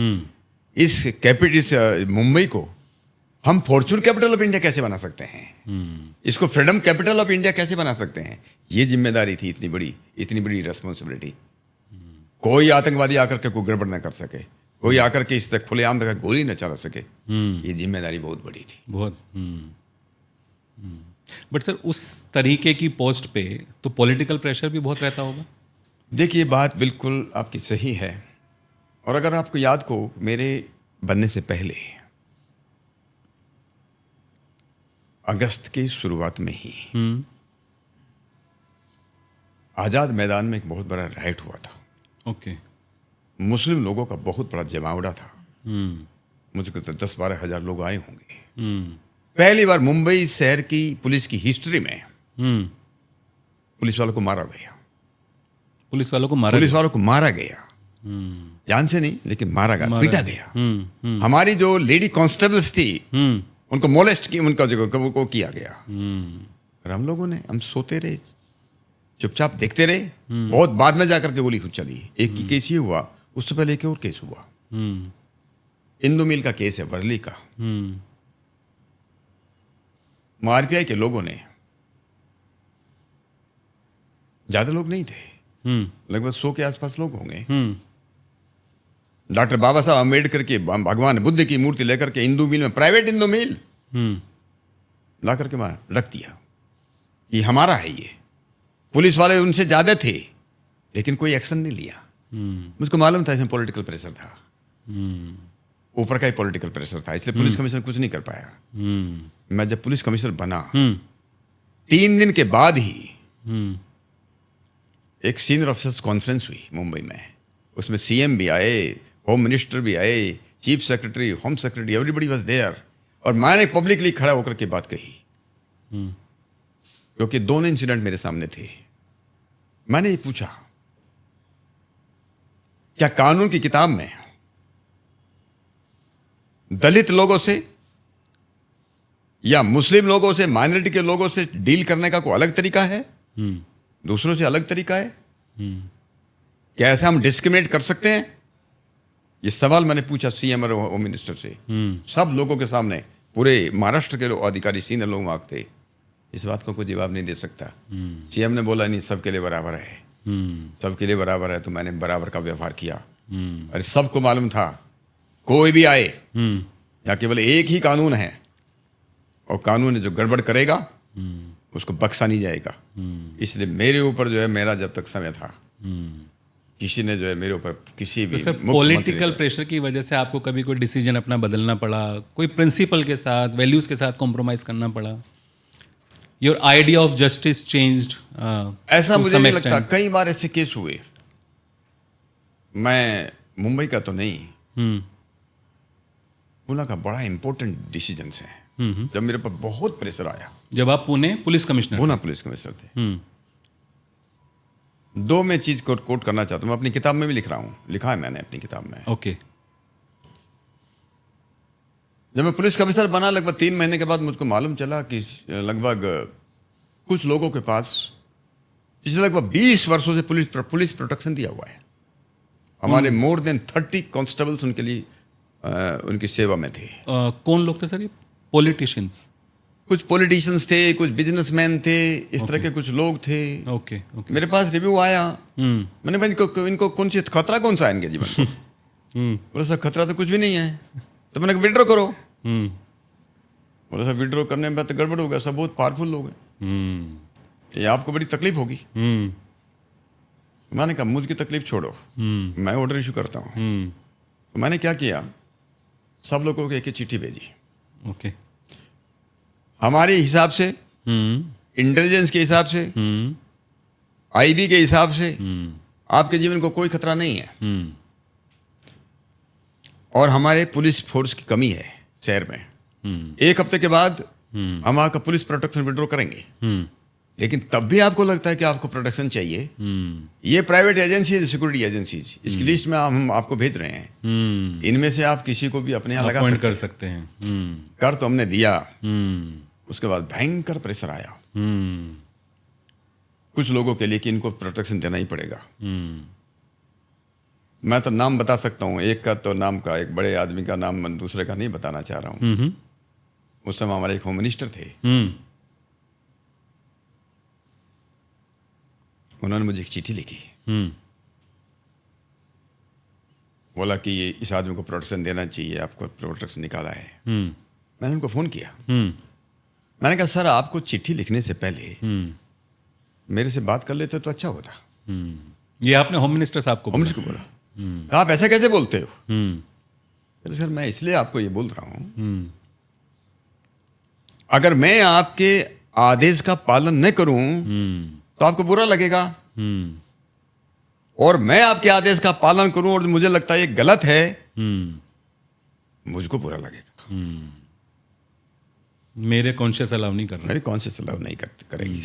इस मुंबई को हम फॉर्चून कैपिटल ऑफ इंडिया कैसे बना सकते हैं? इसको फ्रीडम कैपिटल ऑफ इंडिया कैसे बना सकते हैं? ये जिम्मेदारी थी, इतनी बड़ी रेस्पॉन्सिबिलिटी। कोई आतंकवादी आकर के कोई गड़बड़ न कर सके, कोई आकर के इस तक खुलेआम तक गोली न चला सके। ये जिम्मेदारी बहुत बड़ी थी, बहुत। बट सर, उस तरीके की पोस्ट पे तो पॉलिटिकल प्रेशर भी बहुत रहता होगा। देखिए, बात बिल्कुल आपकी सही है। और अगर आपको याद को, मेरे बनने से पहले अगस्त की शुरुआत में ही आज़ाद मैदान में एक बहुत बड़ा राइट हुआ था। ओके। मुस्लिम लोगों का बहुत बड़ा जमावड़ा था। मुझे लगता है 10-12 हज़ार लोग आए होंगे। पहली बार मुंबई शहर की पुलिस की हिस्ट्री में पुलिस वालों को मारा गया। पुलिस वालों को मारा गया। जान से नहीं, लेकिन मारा गया, पीटा गया। हमारी जो लेडी कांस्टेबल्स थी, उनको मोलेस्ट की, उनका जो को किया गया। और हम सोते रहे, चुपचाप देखते रहे। बहुत बाद में जाकर के गोली खुद चली। एक की केस ये हुआ, उससे पहले एक और केस हुआ, इंदू मिल का केस है, वर्ली का। आरपीआई के लोगों ने, ज्यादा लोग नहीं थे, लगभग 100 के आसपास लोग होंगे, डॉक्टर बाबा साहब अम्बेडकर की, भगवान बुद्ध की मूर्ति लेकर के इंदू मिल में, प्राइवेट इंदू मिल ला करके मार रख दिया। ये हमारा है। ये पुलिस वाले उनसे ज्यादा थे, लेकिन कोई एक्शन नहीं लिया। मुझको मालूम था इसमें पॉलिटिकल प्रेशर था, ऊपर का ही पॉलिटिकल प्रेशर था, इसलिए पुलिस कमिश्नर कुछ नहीं कर पाया। मैं जब पुलिस कमिश्नर बना, 3 दिन के बाद ही एक सीनियर ऑफिसर्स कॉन्फ्रेंस हुई मुंबई में। उसमें सीएम भी आए, होम मिनिस्टर भी आए, chief secretary, home secretary, everybody was there. और मैंने पब्लिकली खड़ा होकर के बात कही, क्योंकि दोनों इंसिडेंट मेरे सामने थे। मैंने ये पूछा, क्या कानून की किताब में दलित लोगों से या मुस्लिम लोगों से, माइनॉरिटी के लोगों से डील करने का कोई अलग तरीका है? दूसरों से अलग तरीका है? क्या ऐसा हम डिस्क्रिमिनेट कर सकते हैं? ये सवाल मैंने पूछा सीएम और होम मिनिस्टर से, सब लोगों के सामने। पूरे महाराष्ट्र के अधिकारी, सीनियर लोग वहां थे। इस बात को कोई जवाब नहीं दे सकता। सीएम ने बोला, नहीं, सबके लिए बराबर है, सबके लिए बराबर है। तो मैंने बराबर का व्यवहार किया। अरे सबको मालूम था, कोई भी आए, या केवल एक ही कानून है, और कानून जो गड़बड़ करेगा उसको बख्शा नहीं जाएगा। इसलिए मेरे ऊपर जो है, मेरा जब तक समय था, किसी ने जो है मेरे ऊपर किसी भी पॉलिटिकल प्रेशर की वजह से आपको कभी कोई डिसीजन अपना बदलना पड़ा, कोई प्रिंसिपल के साथ, वैल्यूज के साथ कॉम्प्रोमाइज करना पड़ा? Your idea of justice changed? ऐसा मुझे नहीं लगता। कई बार ऐसे केस हुए। मैं मुंबई का तो नहीं, पुणे का बड़ा इंपॉर्टेंट डिसीजंस है, जब मेरे पर बहुत प्रेशर आया। जब आप पुणे पुलिस कमिश्नर थे। 2 में चीज को कोट करना चाहता हूँ। मैं अपनी किताब में भी लिख रहा हूँ, लिखा है मैंने अपनी किताब में। ओके। जब मैं पुलिस कमिश्नर बना, लगभग 3 महीने के बाद मुझको मालूम चला कि लगभग कुछ लोगों के पास पिछले लगभग 20 वर्षों से पुलिस प्रोटेक्शन दिया हुआ है। हमारे मोर देन 30 कांस्टेबल्स उनके लिए उनकी सेवा में थे। कौन लोग थे सर ये? पॉलिटिशियंस? कुछ पॉलिटिशियंस थे, कुछ बिजनेसमैन थे, इस तरह के कुछ लोग थे। ओके। मेरे पास रिव्यू आया। मैंने भाई इनको कौन सी खतरा कौन सा है इनके जीवन को? बोला सर खतरा तो कुछ भी नहीं है। तो मैंने विड्रॉ करो। बोला सर विड्रॉ करने में तो गड़बड़ हो गया, सब बहुत पावरफुल लोग हैं, ये आपको बड़ी तकलीफ होगी। मैंने कहा मुझकी तकलीफ छोड़ो, मैं ऑर्डर इशू करता हूँ। तो मैंने क्या किया, सब लोगों को एक चिट्ठी भेजी। ओके। हमारे हिसाब से, इंटेलिजेंस के हिसाब से, आईबी के हिसाब से आपके जीवन को कोई खतरा नहीं है। और हमारे पुलिस फोर्स की कमी है शहर में। एक हफ्ते के बाद हम आपका पुलिस प्रोटेक्शन विड्रॉ करेंगे। लेकिन तब भी आपको लगता है कि आपको प्रोटेक्शन चाहिए, ये प्राइवेट एजेंसी है, सिक्योरिटी एजेंसीज, इसकी लिस्ट में हम आपको भेज रहे हैं। इनमें से आप किसी को भी अपने यहाँ लगा अपॉइंट सकते कर हैं। सकते हैं। कर तो हमने दिया, उसके बाद भयंकर प्रेशर आया कुछ लोगों के लिए कि इनको प्रोटेक्शन देना ही पड़ेगा। मैं तो नाम बता सकता हूँ, एक का तो नाम का, एक बड़े आदमी का नाम मैं दूसरे का नहीं बताना चाह रहा हूँ। उस समय हमारे एक होम मिनिस्टर थे, उन्होंने मुझे एक चिट्ठी लिखी, बोला कि ये इस आदमी को प्रोटेक्शन देना चाहिए, आपको प्रोटेक्शन निकाला है। मैंने उनको फ़ोन किया, मैंने कहा सर आपको चिट्ठी लिखने से पहले मेरे से बात कर लेते तो अच्छा होता। ये आपने होम मिनिस्टर साहब को होम मिनिस्टर को बोला, आप ऐसा कैसे बोलते हो? तो सर मैं इसलिए आपको ये बोल रहा हूँ, अगर मैं आपके आदेश का पालन न करूं तो आपको बुरा लगेगा, और मैं आपके आदेश का पालन करूं और मुझे लगता है ये गलत है, मुझको बुरा लगेगा। मेरे कॉन्शियस अलाउ नहीं कर रहा। मेरे कॉन्शियस अलाउ नहीं करेगी।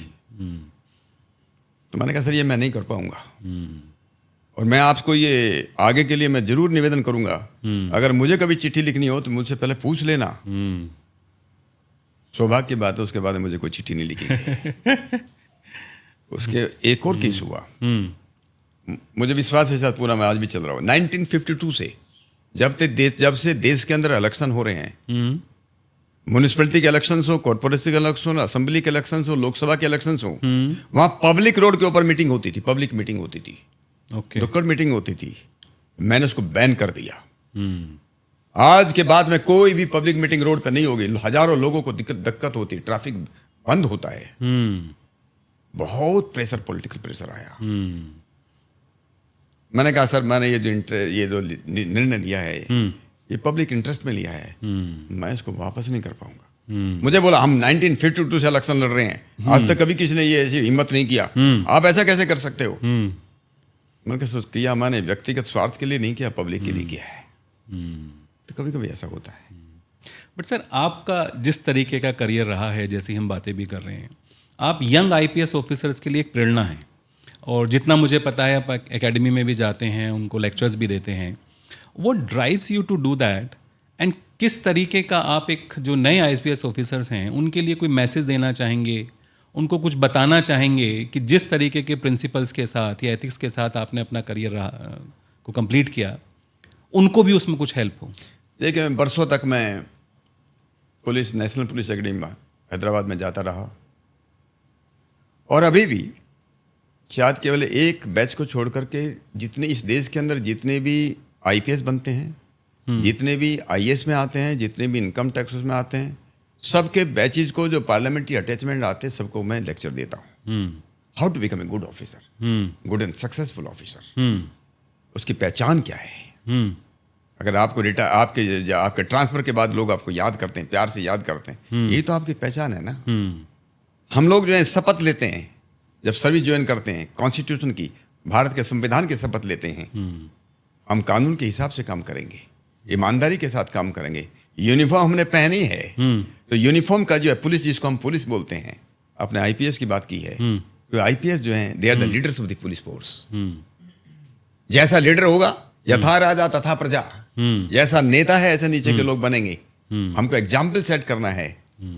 तो मैंने कहा सर ये मैं नहीं कर पाऊंगा, और मैं आपको ये आगे के लिए मैं जरूर निवेदन करूंगा, अगर मुझे कभी चिट्ठी लिखनी हो तो मुझसे पहले पूछ लेना। सौभाग्य की बात है उसके बाद मुझे कोई चिट्ठी नहीं लिखी। उसके एक और केस हुआ, मुझे विश्वास है साथ पूरा, मैं आज भी चल रहा हूँ। 1952 से जब से देश के अंदर इलेक्शन हो रहे हैं, म्यूनिसिपैलिटी के इलेक्शन हो, कॉर्पोरेशन के इलेक्शन हो, असेंबली के इलेक्शन हो, लोकसभा के इलेक्शन हो, वहां पब्लिक रोड के ऊपर मीटिंग होती थी, पब्लिक मीटिंग होती थी, नुक्कड़ मीटिंग होती थी। मैंने उसको बैन कर दिया। आज के बाद में कोई भी पब्लिक मीटिंग रोड पे नहीं होगी। हजारों लोगों को दिक्कत होती, ट्रैफिक बंद होता है। बहुत प्रेशर, पॉलिटिकल प्रेशर आया। मैंने कहा सर मैंने ये जो निर्णय लिया है ये पब्लिक इंटरेस्ट में लिया है, मैं इसको वापस नहीं कर पाऊंगा। मुझे बोला हम 1952 से इलेक्शन लड़ रहे हैं, आज तक कभी किसी ने ये ऐसी हिम्मत नहीं किया, आप ऐसा कैसे कर सकते हो? मैंने कहा किया मैंने व्यक्तिगत स्वार्थ के लिए नहीं किया, पब्लिक के लिए किया है। तो कभी कभी ऐसा होता है। बट सर आपका जिस तरीके का करियर रहा है, जैसी हम बातें भी कर रहे हैं, आप यंग आईपीएस ऑफिसर्स के लिए एक प्रेरणा है, और जितना मुझे पता है आप एकेडमी में भी जाते हैं, उनको लेक्चर्स भी देते हैं। वो drives you to do that, and किस तरीके का आप एक जो नए आईपीएस ऑफिसर्स हैं उनके लिए कोई मैसेज देना चाहेंगे, उनको कुछ बताना चाहेंगे कि जिस तरीके के प्रिंसिपल्स के साथ या एथिक्स के साथ आपने अपना करियर को कंप्लीट किया, उनको भी उसमें कुछ हेल्प हो? देखिए बरसों तक मैं नेशनल पुलिस एकेडमी हैदराबाद में जाता रहा, और अभी भी शायद केवल एक बैच को छोड़ करके जितने इस देश के अंदर जितने भी आईपीएस बनते हैं, जितने भी आईएएस में आते हैं, जितने भी इनकम टैक्स में आते हैं, सबके बैचेज को जो पार्लियामेंट्री अटैचमेंट आते हैं सबको मैं लेक्चर देता हूँ। How to become a good officer, good and successful officer, उसकी पहचान क्या है। अगर आपको आपके ट्रांसफर के बाद लोग आपको याद करते हैं, प्यार से याद करते हैं, यही तो आपकी पहचान है ना। हम लोग जो है शपथ लेते हैं जब सर्विस ज्वाइन करते हैं, कॉन्स्टिट्यूशन की, भारत के संविधान की शपथ लेते हैं, हम कानून के हिसाब से काम करेंगे, ईमानदारी के साथ काम करेंगे। यूनिफॉर्म हमने पहनी है, तो यूनिफॉर्म का जो है पुलिस, जिसको हम पुलिस बोलते हैं, अपने आईपीएस की बात की है, तो आईपीएस जो है they are the leaders of the police force. जैसा लीडर होगा, यथा राजा तथा प्रजा, जैसा नेता है ऐसे नीचे के लोग बनेंगे। हमको एग्जाम्पल सेट करना है,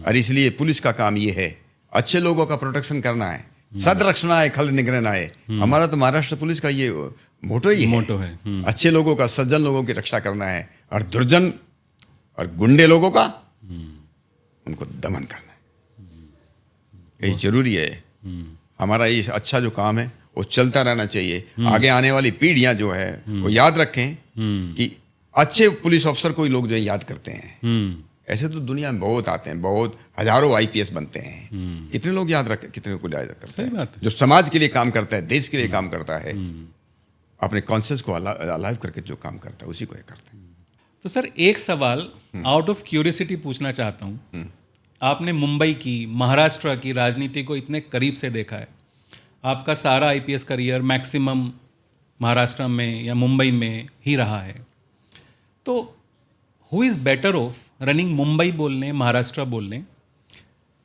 और इसलिए पुलिस का काम ये है, अच्छे लोगों का प्रोटेक्शन करना है, सद रक्षणाय खल निग्रहणाय। हमारा तो महाराष्ट्र पुलिस का ये मोटो ही है। अच्छे लोगों का, सज्जन लोगों की रक्षा करना है, और दुर्जन और गुंडे लोगों का उनको दमन करना है। यही जरूरी है। हमारा ये अच्छा जो काम है वो चलता रहना चाहिए। आगे आने वाली पीढ़ियां जो है वो याद रखें कि अच्छे पुलिस अफसर को ही लोग जो है याद करते हैं। ऐसे तो दुनिया में बहुत आते हैं, बहुत हजारों आईपीएस बनते हैं, कितने लोग याद रखते, कितने को याद करते हैं। जो समाज के लिए काम करता है, देश के लिए काम करता है, अपने कॉन्शियस को अलाइव करके जो काम करता है उसी को ये करता है। तो सर एक सवाल आउट ऑफ क्यूरियोसिटी पूछना चाहता हूँ। आपने मुंबई की, महाराष्ट्र की राजनीति को इतने करीब से देखा है, आपका सारा आईपीएस करियर मैक्सिमम महाराष्ट्र में या मुंबई में ही रहा है, तो who is better of running Mumbai बोल लें, महाराष्ट्र बोल लें,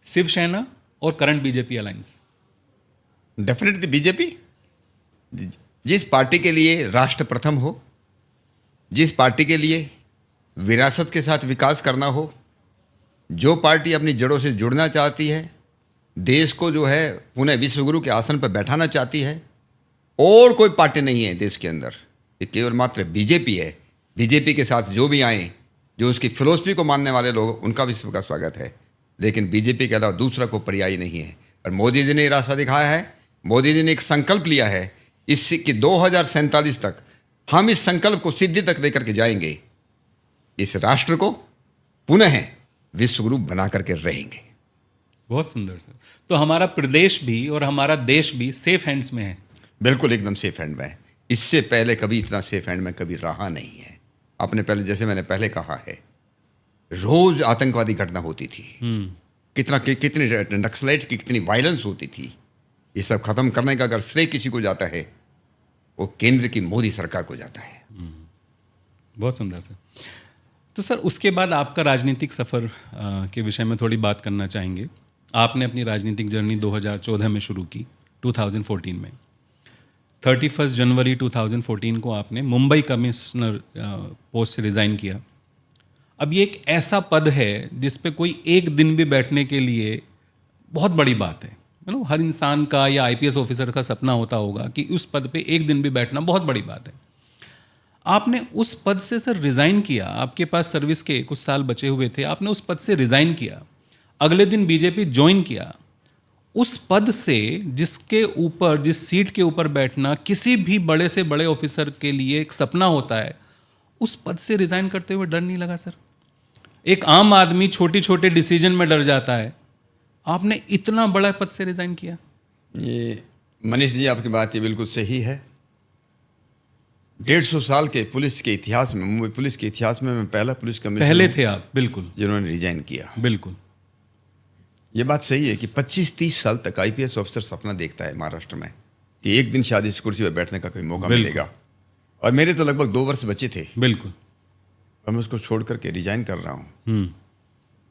शिवसेना और current BJP alliance? Definitely BJP. जिस पार्टी के लिए राष्ट्र प्रथम हो, जिस पार्टी के लिए विरासत के साथ विकास करना हो, जो पार्टी अपनी जड़ों से जुड़ना चाहती है, देश को जो है पुनः विश्वगुरु के आसन पर बैठाना चाहती है, और कोई पार्टी नहीं है देश के अंदर, ये केवल मात्र बीजेपी है। बीजेपी के साथ जो भी आए, जो उसकी फिलोसफी को मानने वाले लोग, उनका भी सबका स्वागत है, लेकिन बीजेपी के अलावा दूसरा कोई पर्याय नहीं है। और मोदी जी ने ये रास्ता दिखाया है। मोदी जी ने एक संकल्प लिया है इससे कि 2047 तक हम इस संकल्प को सिद्धि तक लेकर के जाएंगे, इस राष्ट्र को पुनः विश्वगुरु बना करके रहेंगे। बहुत सुंदर सर। तो हमारा प्रदेश भी और हमारा देश भी सेफ हैंड्स में है? बिल्कुल एकदम सेफ हैंड में है। इससे पहले कभी इतना सेफ हैंड में कभी रहा नहीं है। आपने पहले, जैसे मैंने पहले कहा है, रोज आतंकवादी घटना होती थी, कितनी नक्सलाइट की कितनी वायलेंस होती थी। ये सब खत्म करने का अगर श्रेय किसी को जाता है, वो केंद्र की मोदी सरकार को जाता है। बहुत सुंदर सर। तो सर, उसके बाद आपका राजनीतिक सफ़र के विषय में थोड़ी बात करना चाहेंगे। आपने अपनी राजनीतिक जर्नी 2014 में शुरू की, 2014 में। 31 जनवरी 2014 को आपने मुंबई कमिश्नर पोस्ट से रिज़ाइन किया। अब ये एक ऐसा पद है जिस पे कोई एक दिन भी बैठने के लिए बहुत बड़ी बात है। हर इंसान का या आईपीएस ऑफिसर का सपना होता होगा कि उस पद पे एक दिन भी बैठना बहुत बड़ी बात है। आपने उस पद से सर रिज़ाइन किया, आपके पास सर्विस के कुछ साल बचे हुए थे, आपने उस पद से रिज़ाइन किया, अगले दिन बीजेपी ज्वाइन किया। उस पद से जिसके ऊपर, जिस सीट के ऊपर बैठना किसी भी बड़े से बड़े ऑफिसर के लिए एक सपना होता है, उस पद से रिज़ाइन करते हुए डर नहीं लगा सर? एक आम आदमी छोटे छोटे डिसीजन में डर जाता है, आपने इतना बड़ा पद से रिज़ाइन किया। ये मनीष जी, आपकी बात ये बिल्कुल सही है। 150 साल के पुलिस के इतिहास में, मुंबई पुलिस के इतिहास में मैं पहला पुलिस कमिश्नर पहले थे आप, बिल्कुल, जिन्होंने रिजाइन किया। बिल्कुल, ये बात सही है कि 25-30 साल तक आईपीएस ऑफिसर सपना देखता है महाराष्ट्र में कि एक दिन शायद इस कुर्सी पर बैठने का कोई मौका मिलेगा। और मेरे तो लगभग 2 वर्ष बचे थे। बिल्कुल। और मैं उसको छोड़ करके रिजाइन कर रहा हूँ।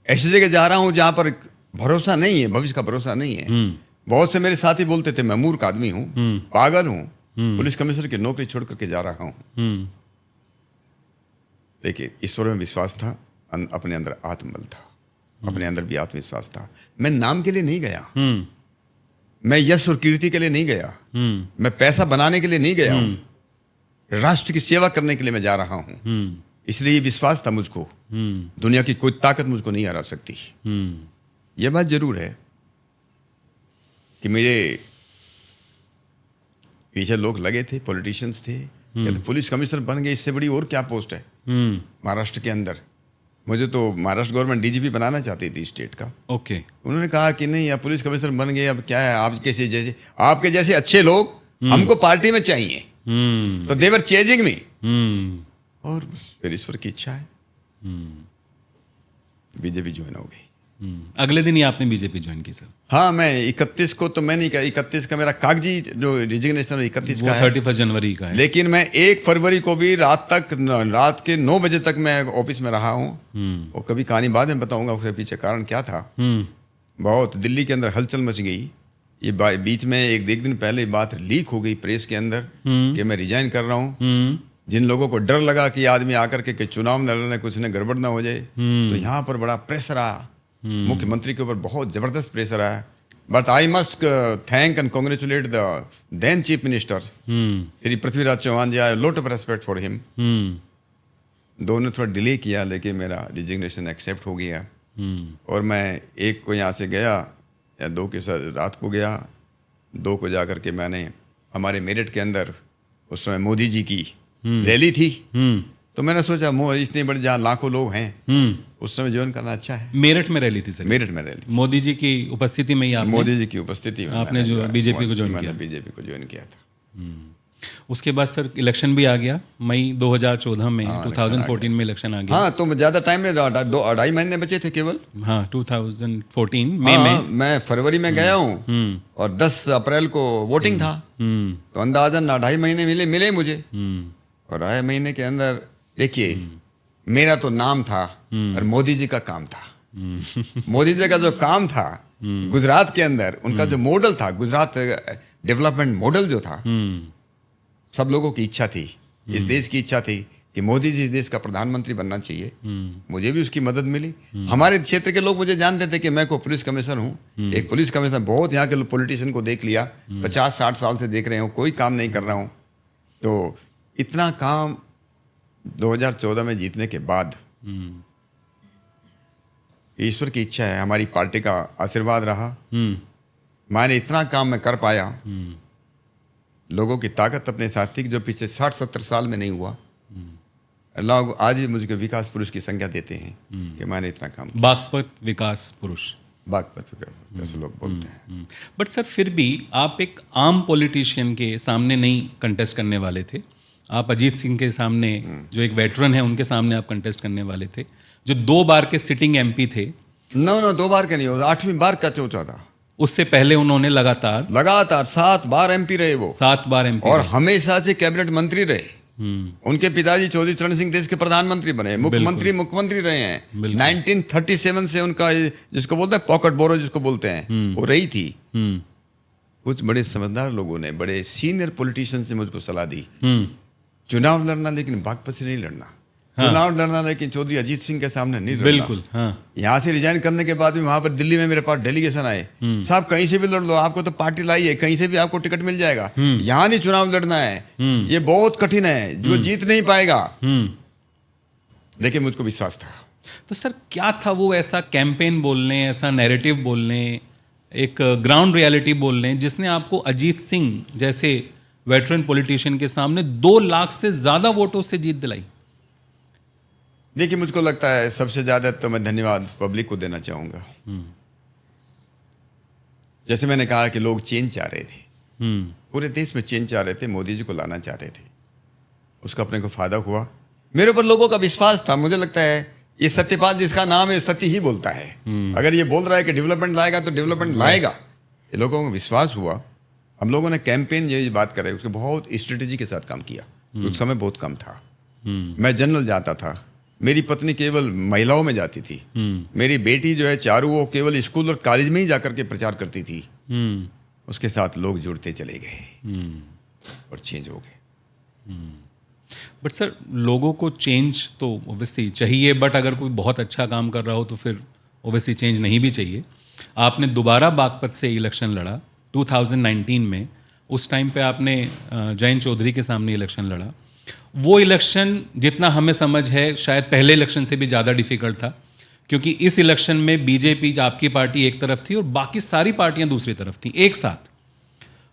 ऐसी जगह जा रहा हूँ जहाँ पर भरोसा नहीं है, भविष्य का भरोसा नहीं है। बहुत से मेरे साथी बोलते थे मैं मूर्ख आदमी हूँ, पागल हूँ, पुलिस कमिश्नर की नौकरी छोड़ करके जा रहा हूँ। लेकिन ईश्वर में विश्वास था, अपने अंदर आत्मबल था, अपने अंदर भी आत्मविश्वास था। मैं नाम के लिए नहीं गया, मैं यश और कीर्ति के लिए नहीं गया, मैं पैसा बनाने के लिए नहीं गया हूँ, राष्ट्र की सेवा करने के लिए मैं जा रहा हूँ। इसलिए ये विश्वास था मुझको, दुनिया की कोई ताकत मुझको नहीं हरा सकती। यह बात जरूर है कि मेरे पीछे लोग लगे थे, पॉलिटिशियंस थे, या तो पुलिस कमिश्नर बन गए, इससे बड़ी और क्या पोस्ट है महाराष्ट्र के अंदर। मुझे तो महाराष्ट्र गवर्नमेंट डीजीपी बनाना चाहती थी स्टेट का। ओके। उन्होंने कहा कि नहीं, अब पुलिस कमिश्नर बन गए, अब क्या है, आपके जैसे अच्छे लोग हमको पार्टी में चाहिए। तो देवर चेजिंग मी, और फिर ईश्वर की इच्छा है बीजेपी ज्वाइन हो गई। अगले दिन ही आपने बीजेपी ज्वाइन की सर? हाँ, मैं 31 को तो मैं नहीं कहा, 31 का मेरा कागजी जो रिजिग्नेशन 31 का है, 31 जनवरी का है। लेकिन मैं 1 फरवरी को भी रात के 9 बजे तक मैं ऑफिस में रहा हूँ। और कभी कहानी बाद में बताऊंगा उसके पीछे कारण क्या था। बहुत दिल्ली के अंदर हलचल मच गई। ये बीच में एक दिन पहले बात लीक हो गई प्रेस के अंदर कि मैं रिजाइन कर रहा हूँ। जिन लोगों को डर लगा कि आदमी आकर के चुनाव में लड़ने कुछ न गड़बड़ ना हो जाए, तो यहाँ पर बड़ा प्रेशर आया, मुख्यमंत्री के ऊपर बहुत जबरदस्त प्रेशर आया। But I must thank and congratulate the then chief minister Shri Prithviraj Chauhan ji. I lot of respect for him. दोनों थोड़ा डिले किया, लेकिन मेरा रिजिग्नेशन एक्सेप्ट हो गया। और मैं 1 को यहाँ से गया, या 2 के साथ रात को गया, 2 को जा करके मैंने हमारे मेरठ के अंदर उस समय मोदी जी की रैली थी। तो मैंने सोचा इतने बड़े जहाँ लाखों लोग हैं, उस समय ज्वाइन करना अच्छा है। मेरठ में रैली थी सर? मेरठ में रैली, मोदी जी की उपस्थिति में ही आपने? मोदी जी की उपस्थिति में आपने जो बीजेपी को ज्वाइन किया? बीजेपी को ज्वाइन किया था। उसके बाद सर इलेक्शन भी आ गया, मई 2014 में। 2014 में इलेक्शन आ गया। हाँ, तो ज़्यादा टाइम में 2.5 महीने बचे थे केवल। हाँ, 2014 मई में। मैं फरवरी में गया हूँ और 10 अप्रैल को वोटिंग था। तो अंदाजन 2.5 महीने मिले मुझे। और 2.5 महीने के अंदर देखिए, मेरा तो नाम था और मोदी जी का काम था। मोदी जी का जो काम था गुजरात के अंदर, उनका जो मॉडल था, गुजरात डेवलपमेंट मॉडल जो था, सब लोगों की इच्छा थी, इस देश की इच्छा थी कि मोदी जी इस देश का प्रधानमंत्री बनना चाहिए। मुझे भी उसकी मदद मिली। हमारे क्षेत्र के लोग मुझे जानते थे कि मैं को पुलिस कमिश्नर हूँ। एक पुलिस कमिश्नर, बहुत यहाँ के पॉलिटिशियन को देख लिया, 50-60 साल से देख रहे हो, कोई काम नहीं कर रहा हूँ। तो इतना काम 2014 में जीतने के बाद ईश्वर की इच्छा है, हमारी पार्टी का आशीर्वाद रहा, मैंने इतना काम मैं कर पाया। लोगों की ताकत अपने साथ थी जो पिछले 60-70 साल में नहीं हुआ। अल्लाह आज भी मुझे विकास पुरुष की संज्ञा देते हैं कि मैंने इतना काम किया। बागपत विकास पुरुष, बागपत जैसे लोग बोलते हैं। बट सर फिर भी आप एक आम पॉलिटिशियन के सामने नहीं कंटेस्ट करने वाले थे। आप अजीत सिंह के सामने, जो एक वेटरन है, उनके सामने आप कंटेस्ट करने वाले थे, जो 2 बार के सिटिंग एमपी थे। नो 2 बार का नहीं हो, 8वीं बार का चौथा था। उससे पहले उन्होंने लगातार 7 बार एमपी रहे वो, 7 बार एमपी और हमेशा से कैबिनेट मंत्री रहे। उनके पिताजी चौधरी चरण सिंह देश के प्रधानमंत्री बने, मुख्यमंत्री रहे हैं। 1937 से उनका जिसको बोलते हैं पॉकेट बोरो जिसको बोलते हैं, वो रही थी। कुछ बड़े समझदार लोगों ने, बड़े सीनियर पॉलिटिशियन से मुझको सलाह दी, चुनाव लड़ना लेकिन बागपत से नहीं लड़ना। हाँ। चुनाव लड़ना लेकिन चौधरी अजीत सिंह के सामने नहीं लड़ना। बिल्कुल। हाँ। यहाँ से रिजाइन करने के बाद भी वहां पर दिल्ली में मेरे पास डेलीगेशन आए, साहब कहीं से भी लड़ लो, आपको तो पार्टी लाई है, कहीं से भी आपको टिकट मिल जाएगा, यहाँ नहीं चुनाव लड़ना है, ये बहुत कठिन है, जो जीत नहीं पाएगा। देखिए मुझको विश्वास था। तो सर क्या था वो ऐसा कैंपेन बोलने, ऐसा नैरेटिव बोलने, एक ग्राउंड रियलिटी बोलने, जिसने आपको अजीत सिंह जैसे वेटरन पॉलिटिशियन के सामने 2 लाख से ज्यादा वोटों से जीत दिलाई? देखिए मुझको लगता है सबसे ज्यादा तो मैं धन्यवाद पब्लिक को देना चाहूंगा। जैसे मैंने कहा कि लोग चेंज चाह रहे थे, पूरे देश में चेंज चाह रहे थे, मोदी जी को लाना चाह रहे थे, उसका अपने को फायदा हुआ। मेरे ऊपर लोगों का विश्वास था। मुझे लगता है ये सत्यपाल जिसका नाम है सत्य ही बोलता है। अगर ये बोल रहा है कि डेवलपमेंट लाएगा तो डेवलपमेंट लाएगा, ये लोगों को विश्वास हुआ। हम लोगों ने कैंपेन ये बात कर रहे हैं उसके बहुत स्ट्रेटेजी के साथ काम किया। उस समय बहुत कम था, मैं जनरल जाता था, मेरी पत्नी केवल महिलाओं में जाती थी, मेरी बेटी जो है चारू वो केवल स्कूल और कॉलेज में ही जाकर के प्रचार करती थी। उसके साथ लोग जुड़ते चले गए और चेंज हो गए। बट सर लोगों को चेंज तो ओबियसली चाहिए, बट अगर कोई बहुत अच्छा काम कर रहा हो तो फिर ओबियसली चेंज नहीं भी चाहिए। आपने दोबारा बागपत से इलेक्शन लड़ा 2019 में। उस टाइम पे आपने जयंत चौधरी के सामने इलेक्शन लड़ा। वो इलेक्शन जितना हमें समझ है शायद पहले इलेक्शन से भी ज़्यादा डिफिकल्ट था, क्योंकि इस इलेक्शन में बीजेपी आपकी पार्टी एक तरफ थी और बाकी सारी पार्टियां दूसरी तरफ थी एक साथ।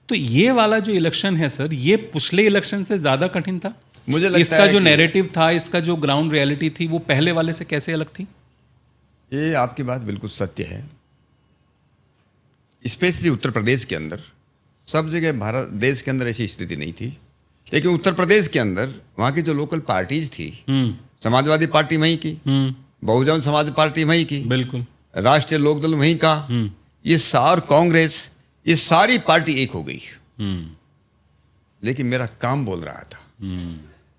तो ये वाला जो इलेक्शन है सर, ये पिछले इलेक्शन से ज़्यादा कठिन था। मुझे लगता इसका है जो नैरेटिव था, इसका जो ग्राउंड रियलिटी थी, वो पहले वाले से कैसे अलग थी? ये आपकी बात बिल्कुल सत्य है। स्पेशली उत्तर प्रदेश के अंदर, सब जगह भारत देश के अंदर ऐसी स्थिति नहीं थी, लेकिन उत्तर प्रदेश के अंदर वहाँ की जो लोकल पार्टीज थी, समाजवादी पार्टी वहीं की, बहुजन समाज पार्टी वहीं की, बिल्कुल, राष्ट्रीय लोकदल वहीं का, ये सार कांग्रेस, ये सारी पार्टी एक हो गई। लेकिन मेरा काम बोल रहा था,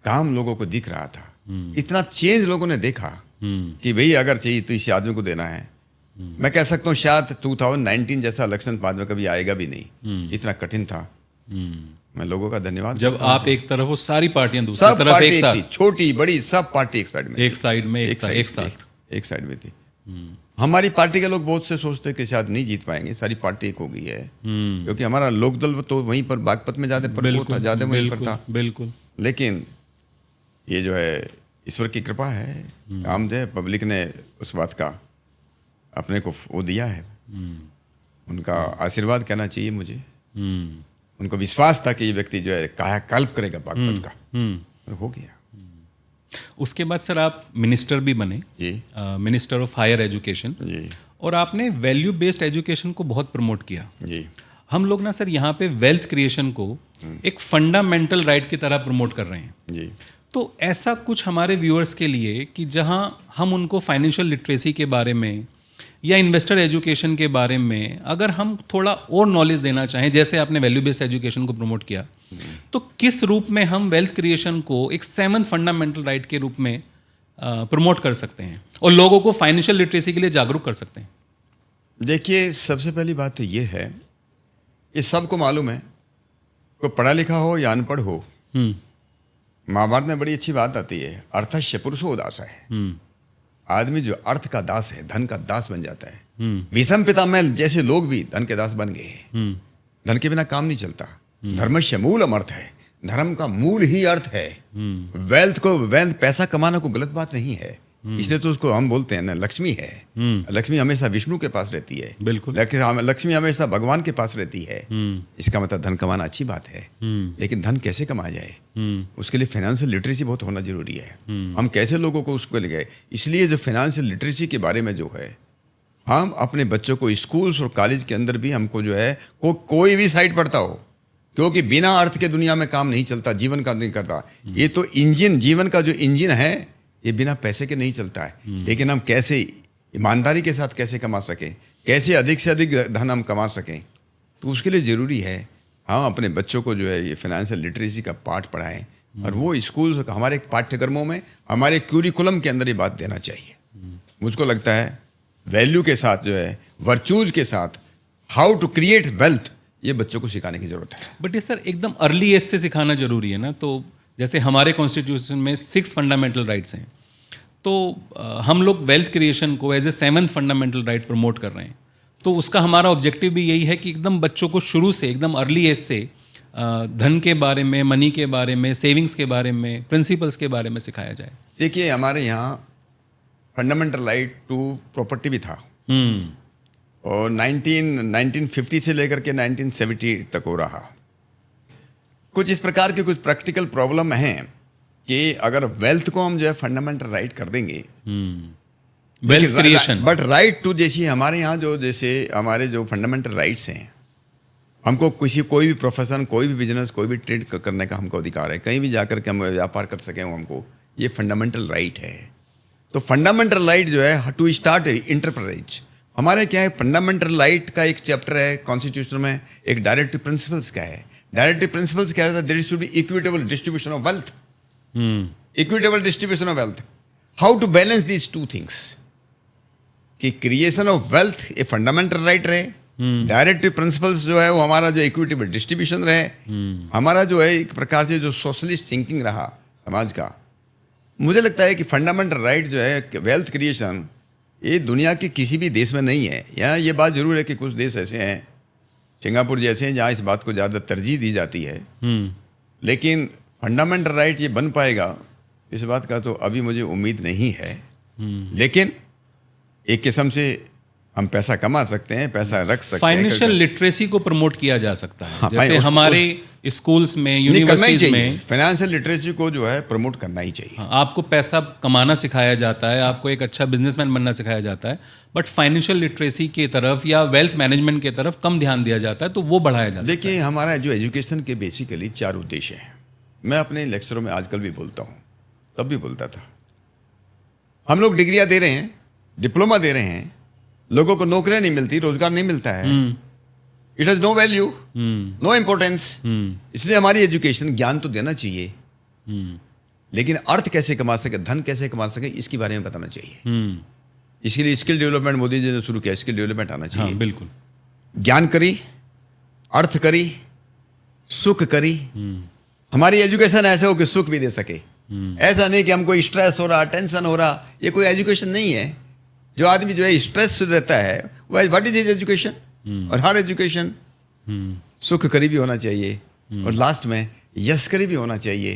काम लोगों को दिख रहा था, इतना चेंज लोगों ने देखा कि भाई अगर चाहिए तो इस आदमी को देना है। मैं कह सकता हूँ शायद 2019 जैसा इलेक्शन बाद में कभी आएगा भी नहीं, इतना कठिन था। मैं लोगों का धन्यवाद जब आप एक तरफ हो, सारी पार्टियां दूसरी तरफ, एक साथ, छोटी बड़ी सब पार्टी एक साइड में, एक साइड में थी। हमारी पार्टी के लोग बहुत से सोचते कि शायद नहीं जीत पाएंगे, सारी पार्टी एक हो गई है, क्योंकि हमारा लोकदल तो वहीं पर बागपत में ज्यादा था, ज्यादा वहीं पर था। बिल्कुल। लेकिन ये जो है ईश्वर की कृपा है, काम जो है पब्लिक ने उस बात का अपने को वो दिया है, उनका आशीर्वाद कहना चाहिए मुझे। उनको विश्वास था कि ये व्यक्ति जो है कायाकल्प करेगा बागपत का, और हो गया। उसके बाद सर आप मिनिस्टर भी बने जी, मिनिस्टर ऑफ हायर एजुकेशन जी, और आपने वैल्यू बेस्ड एजुकेशन को बहुत प्रमोट किया जी। हम लोग ना सर यहाँ पे वेल्थ क्रिएशन को एक फंडामेंटल राइट की तरह प्रमोट कर रहे हैं जी। तो ऐसा कुछ हमारे व्यूअर्स के लिए कि जहाँ हम उनको फाइनेंशियल लिटरेसी के बारे में या इन्वेस्टर एजुकेशन के बारे में अगर हम थोड़ा और नॉलेज देना चाहें, जैसे आपने वैल्यू बेस्ड एजुकेशन को प्रमोट किया, तो किस रूप में हम वेल्थ क्रिएशन को एक 7th फंडामेंटल राइट के रूप में प्रमोट कर सकते हैं और लोगों को फाइनेंशियल लिटरेसी के लिए जागरूक कर सकते हैं? देखिए, सबसे पहली बात तो ये है, ये सबको मालूम है, कोई पढ़ा लिखा हो या अनपढ़ हो, महाभारत में बड़ी अच्छी बात आती है, अर्थस्य पुरुषो दास है। आदमी जो अर्थ का दास है, धन का दास बन जाता है। भीष्म पितामह जैसे लोग भी धन के दास बन गए हैं। धन के बिना काम नहीं चलता। धर्मस्य मूलम अर्थ है, धर्म का मूल ही अर्थ है। वेल्थ पैसा कमाना कोई गलत बात नहीं है, इसलिए तो उसको हम बोलते हैं ना, लक्ष्मी है। लक्ष्मी हमेशा विष्णु के पास रहती है, बिल्कुल। लक्ष्मी हमेशा भगवान के पास रहती है। इसका मतलब धन कमाना अच्छी बात है, लेकिन धन कैसे कमाया जाए, उसके लिए फाइनेंशियल लिटरेसी बहुत होना जरूरी है। हम कैसे लोगों को उसको ले गए, इसलिए जो फाइनेंशियल लिटरेसी के बारे में जो है, हम अपने बच्चों को स्कूल्स और कॉलेज के अंदर भी हमको जो है कोई भी साइड पढ़ता हो, क्योंकि बिना अर्थ के दुनिया में काम नहीं चलता, जीवन का नहीं करता। ये तो इंजन, जीवन का जो इंजन है, ये बिना पैसे के नहीं चलता है। लेकिन हम कैसे ईमानदारी के साथ कैसे कमा सकें, कैसे अधिक से अधिक धन हम कमा सकें, तो उसके लिए ज़रूरी है हम अपने बच्चों को जो है ये फाइनेंशियल लिटरेसी का पाठ पढ़ाएं, और वो स्कूल हमारे पाठ्यक्रमों में, हमारे क्यूरिकुलम के अंदर ये बात देना चाहिए। मुझको लगता है वैल्यू के साथ जो है, वर्चूज के साथ, हाउ टू क्रिएट वेल्थ, ये बच्चों को सिखाने की जरूरत है। बट ये सर एकदम अर्ली एज से सिखाना जरूरी है ना। तो जैसे हमारे कॉन्स्टिट्यूशन में 6 फंडामेंटल राइट्स हैं, तो हम लोग वेल्थ क्रिएशन को as a 7th fundamental right promote कर रहे हैं। तो उसका हमारा ऑब्जेक्टिव भी यही है कि एकदम बच्चों को शुरू से, एकदम अर्ली एज से धन के बारे में, मनी के बारे में, सेविंग्स के बारे में, प्रिंसिपल्स के बारे में सिखाया जाए। देखिए, हमारे यहाँ फंडामेंटल राइट टू प्रॉपर्टी भी था, और 1950 से लेकर के 1970 तक हो रहा। कुछ इस प्रकार के कुछ प्रैक्टिकल प्रॉब्लम हैं कि अगर वेल्थ को हम जो है फंडामेंटल राइट कर देंगे, wealth creation, but right to, जैसे हमारे यहाँ जैसे हमारे जो फंडामेंटल राइट्स हैं, हमको कोई भी प्रोफेशन, कोई भी बिजनेस, कोई भी ट्रेड करने का हमको अधिकार है, कहीं भी जाकर के हम व्यापार कर सकें, हमको ये फंडामेंटल राइट है। तो फंडामेंटल राइट जो है टू स्टार्ट इंटरप्राइज, हमारे क्या है, फंडामेंटल राइट का एक चैप्टर है कॉन्स्टिट्यूशन में, एक डायरेक्टिव प्रिंसिपल्स का है। डायरेक्टिव प्रिंसिपल्स क्या रहता है, there should be equitable distribution of wealth. Equitable distribution of wealth, how to balance these two things, कि क्रिएशन ऑफ वेल्थ ये फंडामेंटल राइट रहे, डायरेक्टिव प्रिंसिपल्स जो है वो हमारा जो इक्विटेबल डिस्ट्रीब्यूशन रहे, हमारा जो है एक प्रकार से जो सोशलिस्ट थिंकिंग रहा समाज का। मुझे लगता है कि फंडामेंटल राइट जो है वेल्थ क्रिएशन, ये दुनिया के किसी भी देश में नहीं है। यहाँ ये बात जरूर है कि कुछ देश ऐसे हैं, सिंगापुर जैसे हैं, जहाँ इस बात को ज़्यादा तरजीह दी जाती है, लेकिन फंडामेंटल राइट ये बन पाएगा इस बात का तो अभी मुझे उम्मीद नहीं है। लेकिन एक किस्म से हम पैसा कमा सकते हैं, पैसा रख सकते हैं। फाइनेंशियल लिटरेसी को प्रमोट किया जा सकता है। हाँ, जैसे हमारे स्कूल्स में, यूनिवर्सिटीज में फाइनेंशियल लिटरेसी को जो है प्रमोट करना ही चाहिए। हाँ, आपको पैसा कमाना सिखाया जाता है, आपको एक अच्छा बिजनेसमैन बनना सिखाया जाता है, बट फाइनेंशियल लिटरेसी की तरफ या वेल्थ मैनेजमेंट की तरफ कम ध्यान दिया जाता है, तो वो बढ़ाया जाता है। देखिए, हमारा जो एजुकेशन के बेसिकली 4 उद्देश्य हैं। मैं अपने लेक्चरों में आजकल भी बोलता हूँ, तब भी बोलता था। हम लोग डिग्रियाँ दे रहे हैं, डिप्लोमा दे रहे हैं, लोगों को नौकरियां नहीं मिलती, रोजगार नहीं मिलता है, it has no value, no importance. इसलिए हमारी एजुकेशन ज्ञान तो देना चाहिए, लेकिन अर्थ कैसे कमा सके, धन कैसे कमा सके, इसके बारे में बताना चाहिए। इसके लिए स्किल डेवलपमेंट मोदी जी ने शुरू किया, स्किल डेवलपमेंट आना चाहिए। हाँ, बिल्कुल। ज्ञान करी, अर्थ करी, सुख करी। हमारी एजुकेशन ऐसे हो कि सुख भी दे सके। ऐसा नहीं कि हमको स्ट्रेस हो रहा, टेंशन हो रहा, ये कोई एजुकेशन नहीं है। जो आदमी जो है स्ट्रेस रहता है, वो व्हाट इज एजुकेशन? और हर एजुकेशन सुख करी भी होना चाहिए, और लास्ट में यश करी भी होना चाहिए।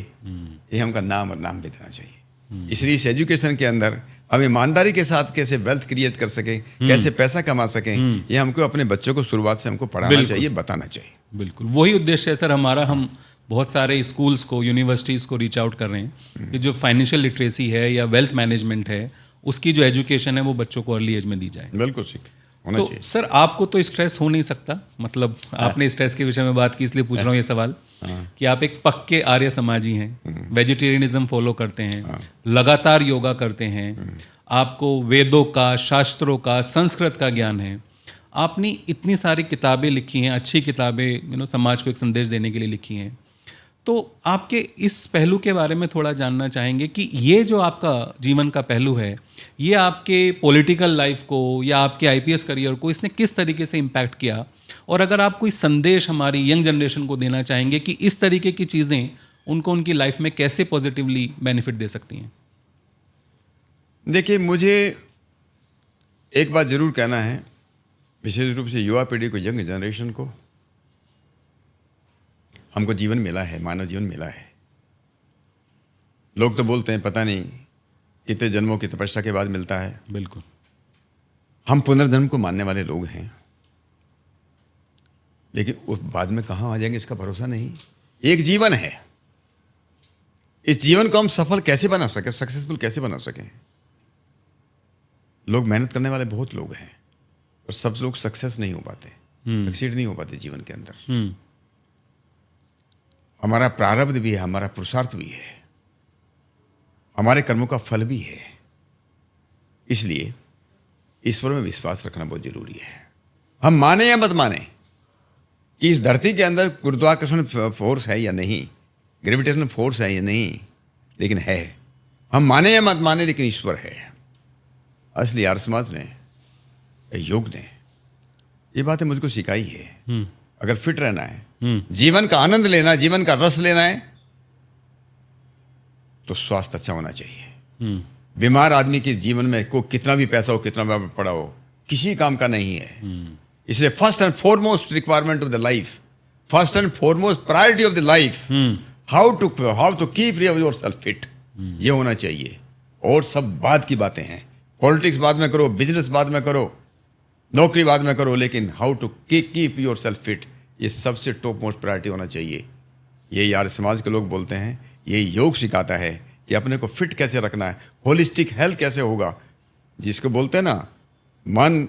ये हमका नाम और नाम भी देना चाहिए। इसलिए इस एजुकेशन के अंदर हम ईमानदारी के साथ कैसे वेल्थ क्रिएट कर सकें, कैसे पैसा कमा सकें, ये हमको अपने बच्चों को शुरुआत से हमको पढ़ाना चाहिए, बताना चाहिए। बिल्कुल, वही उद्देश्य है सर हमारा। हम बहुत सारे स्कूल्स को, यूनिवर्सिटीज़ को रीच आउट कर रहे हैं कि जो फाइनेंशियल लिटरेसी है या वेल्थ मैनेजमेंट है, उसकी जो एजुकेशन है वो बच्चों को अर्ली एज में दी जाए। बिल्कुल ठीक होना चाहिए। सर, आपको तो स्ट्रेस हो नहीं सकता, मतलब आपने स्ट्रेस के विषय में बात की, इसलिए पूछ रहा हूँ ये सवाल कि आप एक पक्के आर्य समाजी हैं, वेजिटेरियनिज्म फॉलो करते हैं, लगातार योगा करते हैं, आपको वेदों का, शास्त्रों का, संस्कृत का ज्ञान है, आपने इतनी सारी किताबें लिखी हैं, अच्छी किताबें समाज को एक संदेश देने के लिए लिखी हैं। तो आपके इस पहलू के बारे में थोड़ा जानना चाहेंगे कि ये जो आपका जीवन का पहलू है, ये आपके पॉलिटिकल लाइफ को या आपके आईपीएस करियर को इसने किस तरीके से इम्पैक्ट किया, और अगर आप कोई संदेश हमारी यंग जनरेशन को देना चाहेंगे कि इस तरीके की चीज़ें उनको उनकी लाइफ में कैसे पॉजिटिवली बेनिफिट दे सकती हैं। देखिए, मुझे एक बात जरूर कहना है, विशेष रूप से युवा पीढ़ी को, यंग जनरेशन को। हमको जीवन मिला है, मानव जीवन मिला है। लोग तो बोलते हैं पता नहीं कितने जन्मों की तपस्या के बाद मिलता है। बिल्कुल। हम पुनर्जन्म को मानने वाले लोग हैं, लेकिन उस बाद में कहाँ आ जाएंगे इसका भरोसा नहीं। एक जीवन है, इस जीवन को हम सफल कैसे बना सके, सक्सेसफुल कैसे बना सकें। लोग मेहनत करने वाले बहुत लोग हैं, और सब लोग सक्सेस नहीं हो पाते, सक्सीड नहीं हो पाते जीवन के अंदर। हमारा प्रारब्ध भी है, हमारा पुरुषार्थ भी है, हमारे कर्मों का फल भी है। इसलिए ईश्वर में विश्वास रखना बहुत जरूरी है। हम माने या मत माने कि इस धरती के अंदर गुरुत्वाकर्षण फोर्स है या नहीं, ग्रेविटेशनल फोर्स है या नहीं, लेकिन है। हम माने या मत माने, लेकिन ईश्वर है। असली आर्य समाज ने, योग ने ये बातें मुझको सिखाई है। अगर फिट रहना है, जीवन का आनंद लेना है, जीवन का रस लेना है, तो स्वास्थ्य अच्छा होना चाहिए। बीमार आदमी के जीवन में को कितना भी पैसा हो, कितना भी पड़ा हो, किसी काम का नहीं है। इसलिए first and foremost requirement of the life, first and foremost priority of the life, how to keep yourself fit, ये होना चाहिए। और सब बाद की बातें हैं। पॉलिटिक्स बाद में करो, बिजनेस बाद में करो, नौकरी बाद में करो, लेकिन how to keep yourself fit, ये सबसे टॉप मोस्ट प्रायोरिटी होना चाहिए। ये यार समाज के लोग बोलते हैं, ये योग सिखाता है कि अपने को फिट कैसे रखना है, होलिस्टिक हेल्थ कैसे होगा, जिसको बोलते हैं ना मन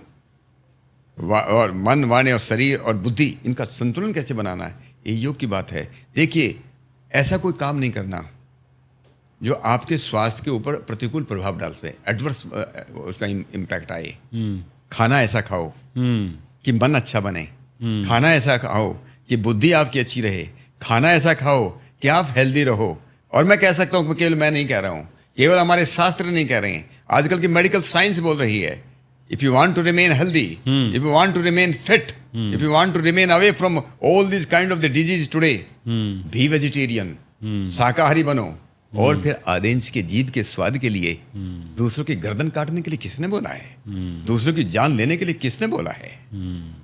वाणी और शरीर और बुद्धि, इनका संतुलन कैसे बनाना है, ये योग की बात है। देखिए, ऐसा कोई काम नहीं करना जो आपके स्वास्थ्य के ऊपर प्रतिकूल प्रभाव डाल सके, एडवर्स उसका इम्पैक्ट आए। खाना ऐसा खाओ कि मन अच्छा बने, खाना ऐसा खाओ कि बुद्धि आपकी अच्छी रहे, खाना ऐसा खाओ कि आप हेल्दी रहो। और मैं कह सकता हूँ, केवल मैं नहीं कह रहा हूँ, केवल हमारे शास्त्र नहीं कह रहे हैं, आजकल की मेडिकल साइंस बोल रही है, if you want to remain healthy, if you want to remain fit, if you want to remain away from all this kind of the disease today, be vegetarian, शाकाहारी बनो। और फिर आदेश के जीव के स्वाद के लिए दूसरों की गर्दन काटने के लिए किसने बोला है? दूसरों की जान लेने के लिए किसने बोला है?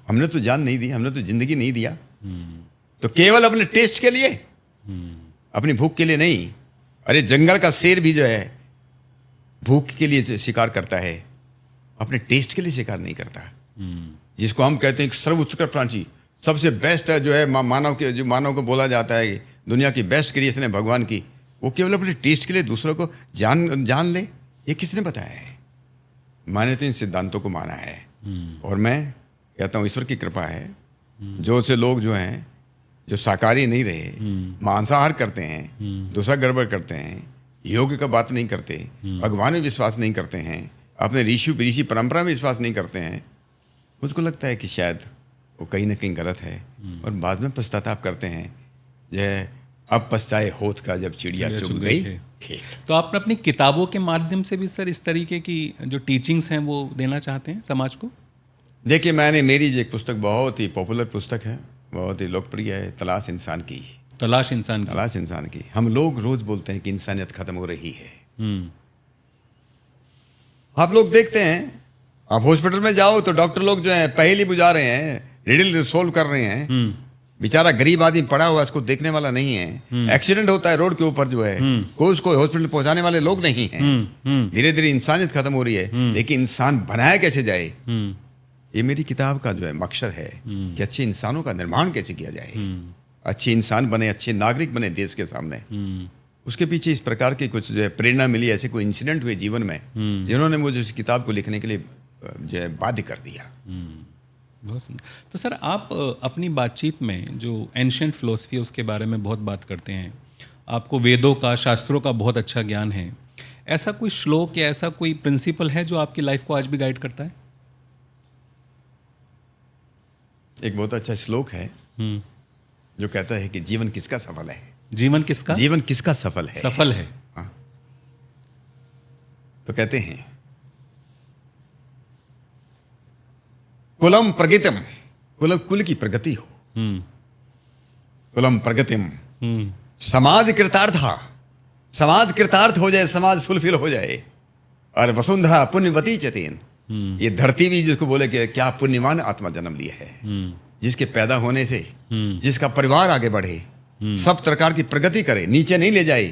हमने तो जान नहीं दी, हमने तो जिंदगी नहीं दिया। तो केवल अपने टेस्ट के लिए, अपनी भूख के लिए नहीं। अरे जंगल का शेर भी जो है भूख के लिए शिकार करता है, अपने टेस्ट के लिए शिकार नहीं करता। जिसको हम कहते हैं सर्वोत्कृष्ट प्राणी, सबसे बेस्ट जो है मानव को बोला जाता है दुनिया की बेस्ट क्रिएशन है भगवान की, वो केवल अपने टेस्ट के लिए दूसरों को जान ले, ये किसने बताया है? मैंने तो इन सिद्धांतों को माना है, और मैं कहता हूँ ईश्वर की कृपा है। जो से लोग जो हैं, जो शाकाहारी नहीं रहे, मांसाहार करते हैं, दूसरा गड़बड़ करते हैं, योग का बात नहीं करते, भगवान में विश्वास नहीं करते हैं, अपने ऋषि परंपरा में विश्वास नहीं करते हैं, मुझको लगता है कि शायद वो कहीं ना कहीं गलत है, और बाद में पश्चाताप करते हैं। जय अब पछताए होत का जब चिड़िया चुग गई खेत। तो आप अपनी किताबों के माध्यम से भी सर इस तरीके की जो टीचिंग्स हैं वो देना चाहते हैं समाज को? देखिए, मेरी एक पुस्तक बहुत ही पॉपुलर पुस्तक है, बहुत ही लोकप्रिय है, तलाश इंसान की। तलाश इंसान की। हम लोग रोज बोलते हैं कि इंसानियत खत्म हो रही है। आप लोग देखते हैं, आप हॉस्पिटल में जाओ तो डॉक्टर लोग जो है पहेली बुझा रहे हैं, रिडल सोल्व कर रहे हैं। बेचारा गरीब आदमी पड़ा हुआ, उसको देखने वाला नहीं है। एक्सीडेंट होता है रोड के ऊपर जो है, कोई उसको हॉस्पिटल पहुंचाने वाले लोग नहीं हैं। धीरे धीरे इंसानियत खत्म हो रही है, लेकिन इंसान बनाया कैसे जाए, ये मेरी किताब का जो है मकसद है कि अच्छे इंसानों का निर्माण कैसे किया जाए, अच्छे इंसान बने, अच्छे नागरिक बने देश के सामने। उसके पीछे इस प्रकार की कुछ जो है प्रेरणा मिली, ऐसे कोई इंसिडेंट हुए जीवन में जिन्होंने मुझे इस किताब को लिखने के लिए जो है बाध्य कर दिया। बहुत सुंदर। तो सर, आप अपनी बातचीत में जो एंशिएंट फिलोसफी है उसके बारे में बहुत बात करते हैं, आपको वेदों का, शास्त्रों का बहुत अच्छा ज्ञान है। ऐसा कोई श्लोक या ऐसा कोई प्रिंसिपल है जो आपकी लाइफ को आज भी गाइड करता है? एक बहुत अच्छा श्लोक है, जो कहता है कि जीवन किसका सफल है, जीवन किसका जीवन किसका सफल है, सफल है। हाँ। तो कहते हैं कुलम प्रगतिम, कुल की प्रगति हो, हम्म कुलम प्रगतिम, हम्म समाज कृतार्था, समाज कृतार्थ हो जाए, समाज फुलफिल हो जाए, और वसुंधरा पुण्यवती चतेन, ये धरती भी जिसको बोले कि क्या पुण्यवान आत्मा जन्म लिया है, जिसके पैदा होने से जिसका परिवार आगे बढ़े, सब प्रकार की प्रगति करे, नीचे नहीं ले जाए,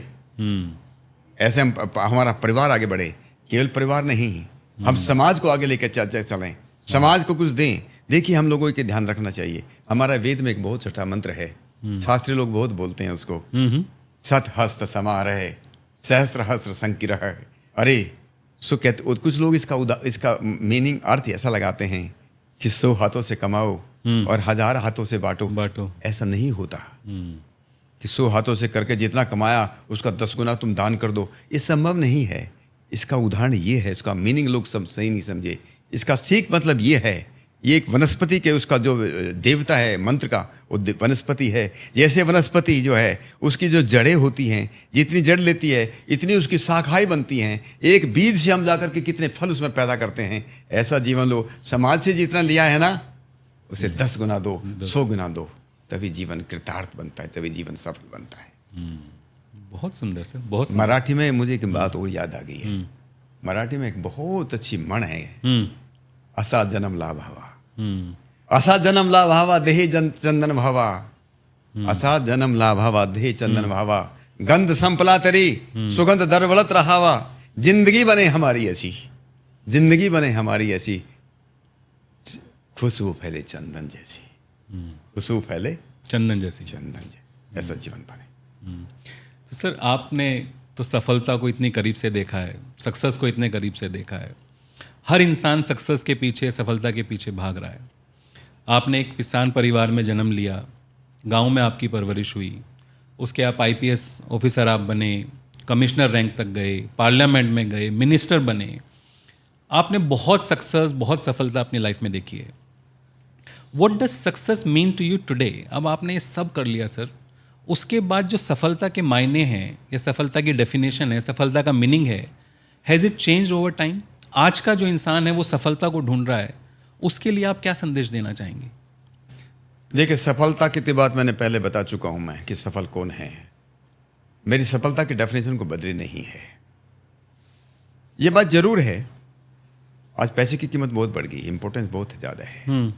ऐसे हमारा परिवार आगे बढ़े। केवल परिवार नहीं, हम समाज को आगे लेकर चलें, समाज को कुछ दें। देखिए हम लोगों के ध्यान रखना चाहिए, हमारा वेद में एक बहुत छोटा मंत्र है, शास्त्री लोग बहुत बोलते हैं उसको, सत हस्त समारह सहस्त्र हस्त्र संकिरह। अरे सो कहते कुछ लोग इसका मीनिंग अर्थ ऐसा लगाते हैं कि 100 हाथों से कमाओ और 1000 हाथों से बांटो। ऐसा नहीं होता कि 100 हाथों से करके जितना कमाया उसका 10 गुना तुम दान कर दो, ये संभव नहीं है। इसका उदाहरण ये है, इसका मीनिंग लोग सब सही नहीं समझे। इसका ठीक मतलब ये है, ये एक वनस्पति के उसका जो देवता है मंत्र का, वो वनस्पति है। जैसे वनस्पति जो है उसकी जो जड़ें होती हैं, जितनी जड़ लेती है इतनी उसकी शाखाएं बनती हैं। एक बीज से हम जाकर के कितने फल उसमें पैदा करते हैं। ऐसा जीवन लो, समाज से जितना लिया है ना उसे 10 गुना दो, 100 गुना दो, तभी जीवन कृतार्थ बनता है, तभी जीवन सफल बनता है। बहुत सुंदर सर, बहुत सुंदर। मराठी में मुझे एक बात और याद आ गई है। मराठी में एक बहुत अच्छी म्हण है, असा जन्म लाभ हवा, असा जन्म लाभ हवा देहे चंदन भावा, असा जन्म लाभ हवा देहे चंदन भावा, गंध संपला तरी सुगंध दरवलत रहावा। जिंदगी बने हमारी ऐसी, जिंदगी बने हमारी ऐसी, खुशबू फैले चंदन जैसी, खुशबू फैले चंदन जैसी, ऐसा जीवन बने। तो सर आपने तो सफलता को इतनी करीब से देखा है, सक्सेस को इतने करीब से देखा है। हर इंसान सक्सेस के पीछे, सफलता के पीछे भाग रहा है। आपने एक किसान परिवार में जन्म लिया, गांव में आपकी परवरिश हुई, उसके आप आईपीएस ऑफिसर आप बने, कमिश्नर रैंक तक गए, पार्लियामेंट में गए, मिनिस्टर बने। आपने बहुत सक्सेस, बहुत सफलता अपनी लाइफ में देखी है। What does success mean to you today? अब आपने ये सब कर लिया सर, उसके बाद जो सफलता के मायने हैं या सफलता की डेफिनेशन है, सफलता का मीनिंग है, has it change over time? आज का जो इंसान है वो सफलता को ढूंढ रहा है, उसके लिए आप क्या संदेश देना चाहेंगे? देखिए, सफलता की बात मैंने पहले बता चुका हूं मैं कि सफल कौन है। मेरी सफलता की डेफिनेशन को बदली नहीं है। ये बात जरूर है, आज पैसे की कीमत बहुत बढ़ गई, इंपॉर्टेंस बहुत ज़्यादा है।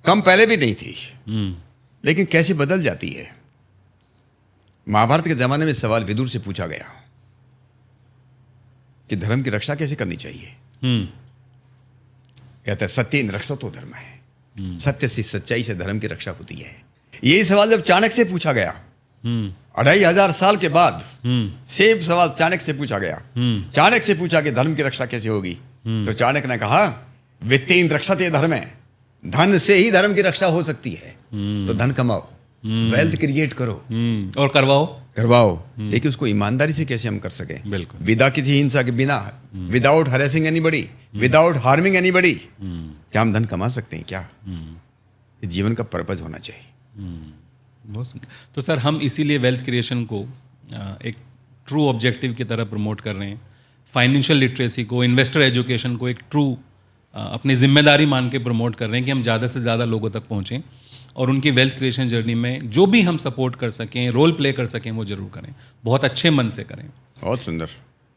कम पहले भी नहीं थी, लेकिन कैसे बदल जाती है। महाभारत के ज़माने में सवाल विदुर से पूछा गया कि धर्म की रक्षा कैसे करनी चाहिए। कहता है सत्येन रक्षतो धर्म है, सत्य से, सच्चाई से धर्म की रक्षा होती है। यही सवाल जब चाणक्य से पूछा गया 2500 साल के बाद, सेम सवाल चाणक्य से पूछा गया। चाणक्य से पूछा कि धर्म की रक्षा कैसे होगी, तो चाणक्य ने कहा वित्तेन रक्षते धर्म है, धन से ही धर्म की रक्षा हो सकती है। तो धन कमाओ, वेल्थ क्रिएट करो और करवाओ, लेकिन उसको ईमानदारी से कैसे हम कर सकें, बिल्कुल, विदा किसी हिंसा के बिना, without harassing anybody, without harming anybody, क्या हम धन कमा सकते हैं? क्या जीवन का पर्पज होना चाहिए। बहुत सुंदर। तो सर हम इसीलिए वेल्थ क्रिएशन को एक ट्रू ऑब्जेक्टिव की तरह प्रमोट कर रहे हैं। फाइनेंशियल लिटरेसी को, इन्वेस्टर एजुकेशन को एक ट्रू अपनी जिम्मेदारी मान के प्रमोट कर रहे हैं कि हम ज़्यादा से ज़्यादा लोगों तक पहुँचें और उनकी वेल्थ क्रिएशन जर्नी में जो भी हम सपोर्ट कर सकें, रोल प्ले कर सकें, वो जरूर करें, बहुत अच्छे मन से करें। बहुत सुंदर।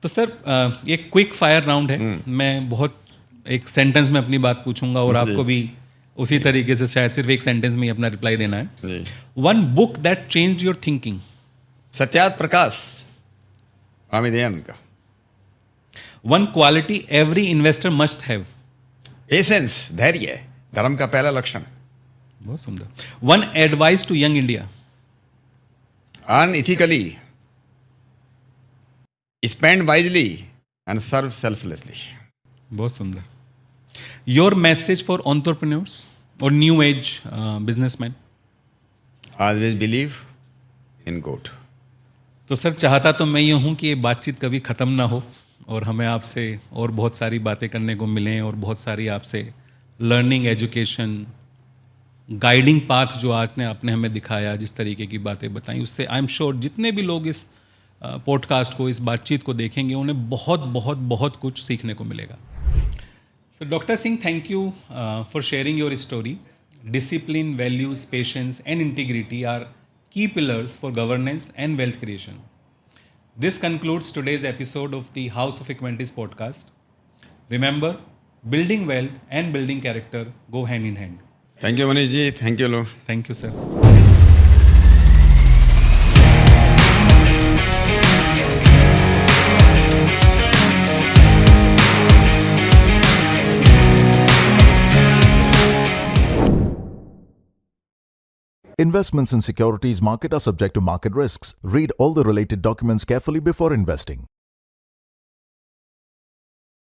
तो सर एक क्विक फायर राउंड है, मैं बहुत एक सेंटेंस में अपनी बात पूछूंगा और आपको भी उसी तरीके से शायद सिर्फ एक सेंटेंस में ही अपना रिप्लाई देना है। One book that changed your thinking? Satyarth Prakash, Swami Dayanand का। One quality every investor must have? Patience, धैर्य, धर्म का पहला लक्षण। बहुत सुंदर। One advice to young India? Earn ethically, spend wisely and serve selflessly. बहुत सुंदर। योर मैसेज फॉर एंटरप्रेन्योर्स और new age businessman? Always believe in God. तो सर चाहता तो मैं ये हूँ कि ये बातचीत कभी ख़त्म ना हो और हमें आपसे और बहुत सारी बातें करने को मिलें और बहुत सारी आपसे लर्निंग, एजुकेशन, गाइडिंग पाथ जो आज ने आपने हमें दिखाया, जिस तरीके की बातें बताई, उससे आई एम श्योर जितने भी लोग इस पॉडकास्ट को, इस बातचीत को देखेंगे, उन्हें बहुत बहुत बहुत कुछ सीखने को मिलेगा. So, Dr. Singh, thank you for sharing your story. Discipline, values, patience, and integrity are key pillars for governance and wealth creation. This concludes today's episode of the House of Equentis podcast. Remember, building wealth and building character go hand in hand. Thank you Manish ji, thank you लो. Thank you, sir. Investments in securities market are subject to market risks. Read all the related documents carefully before investing.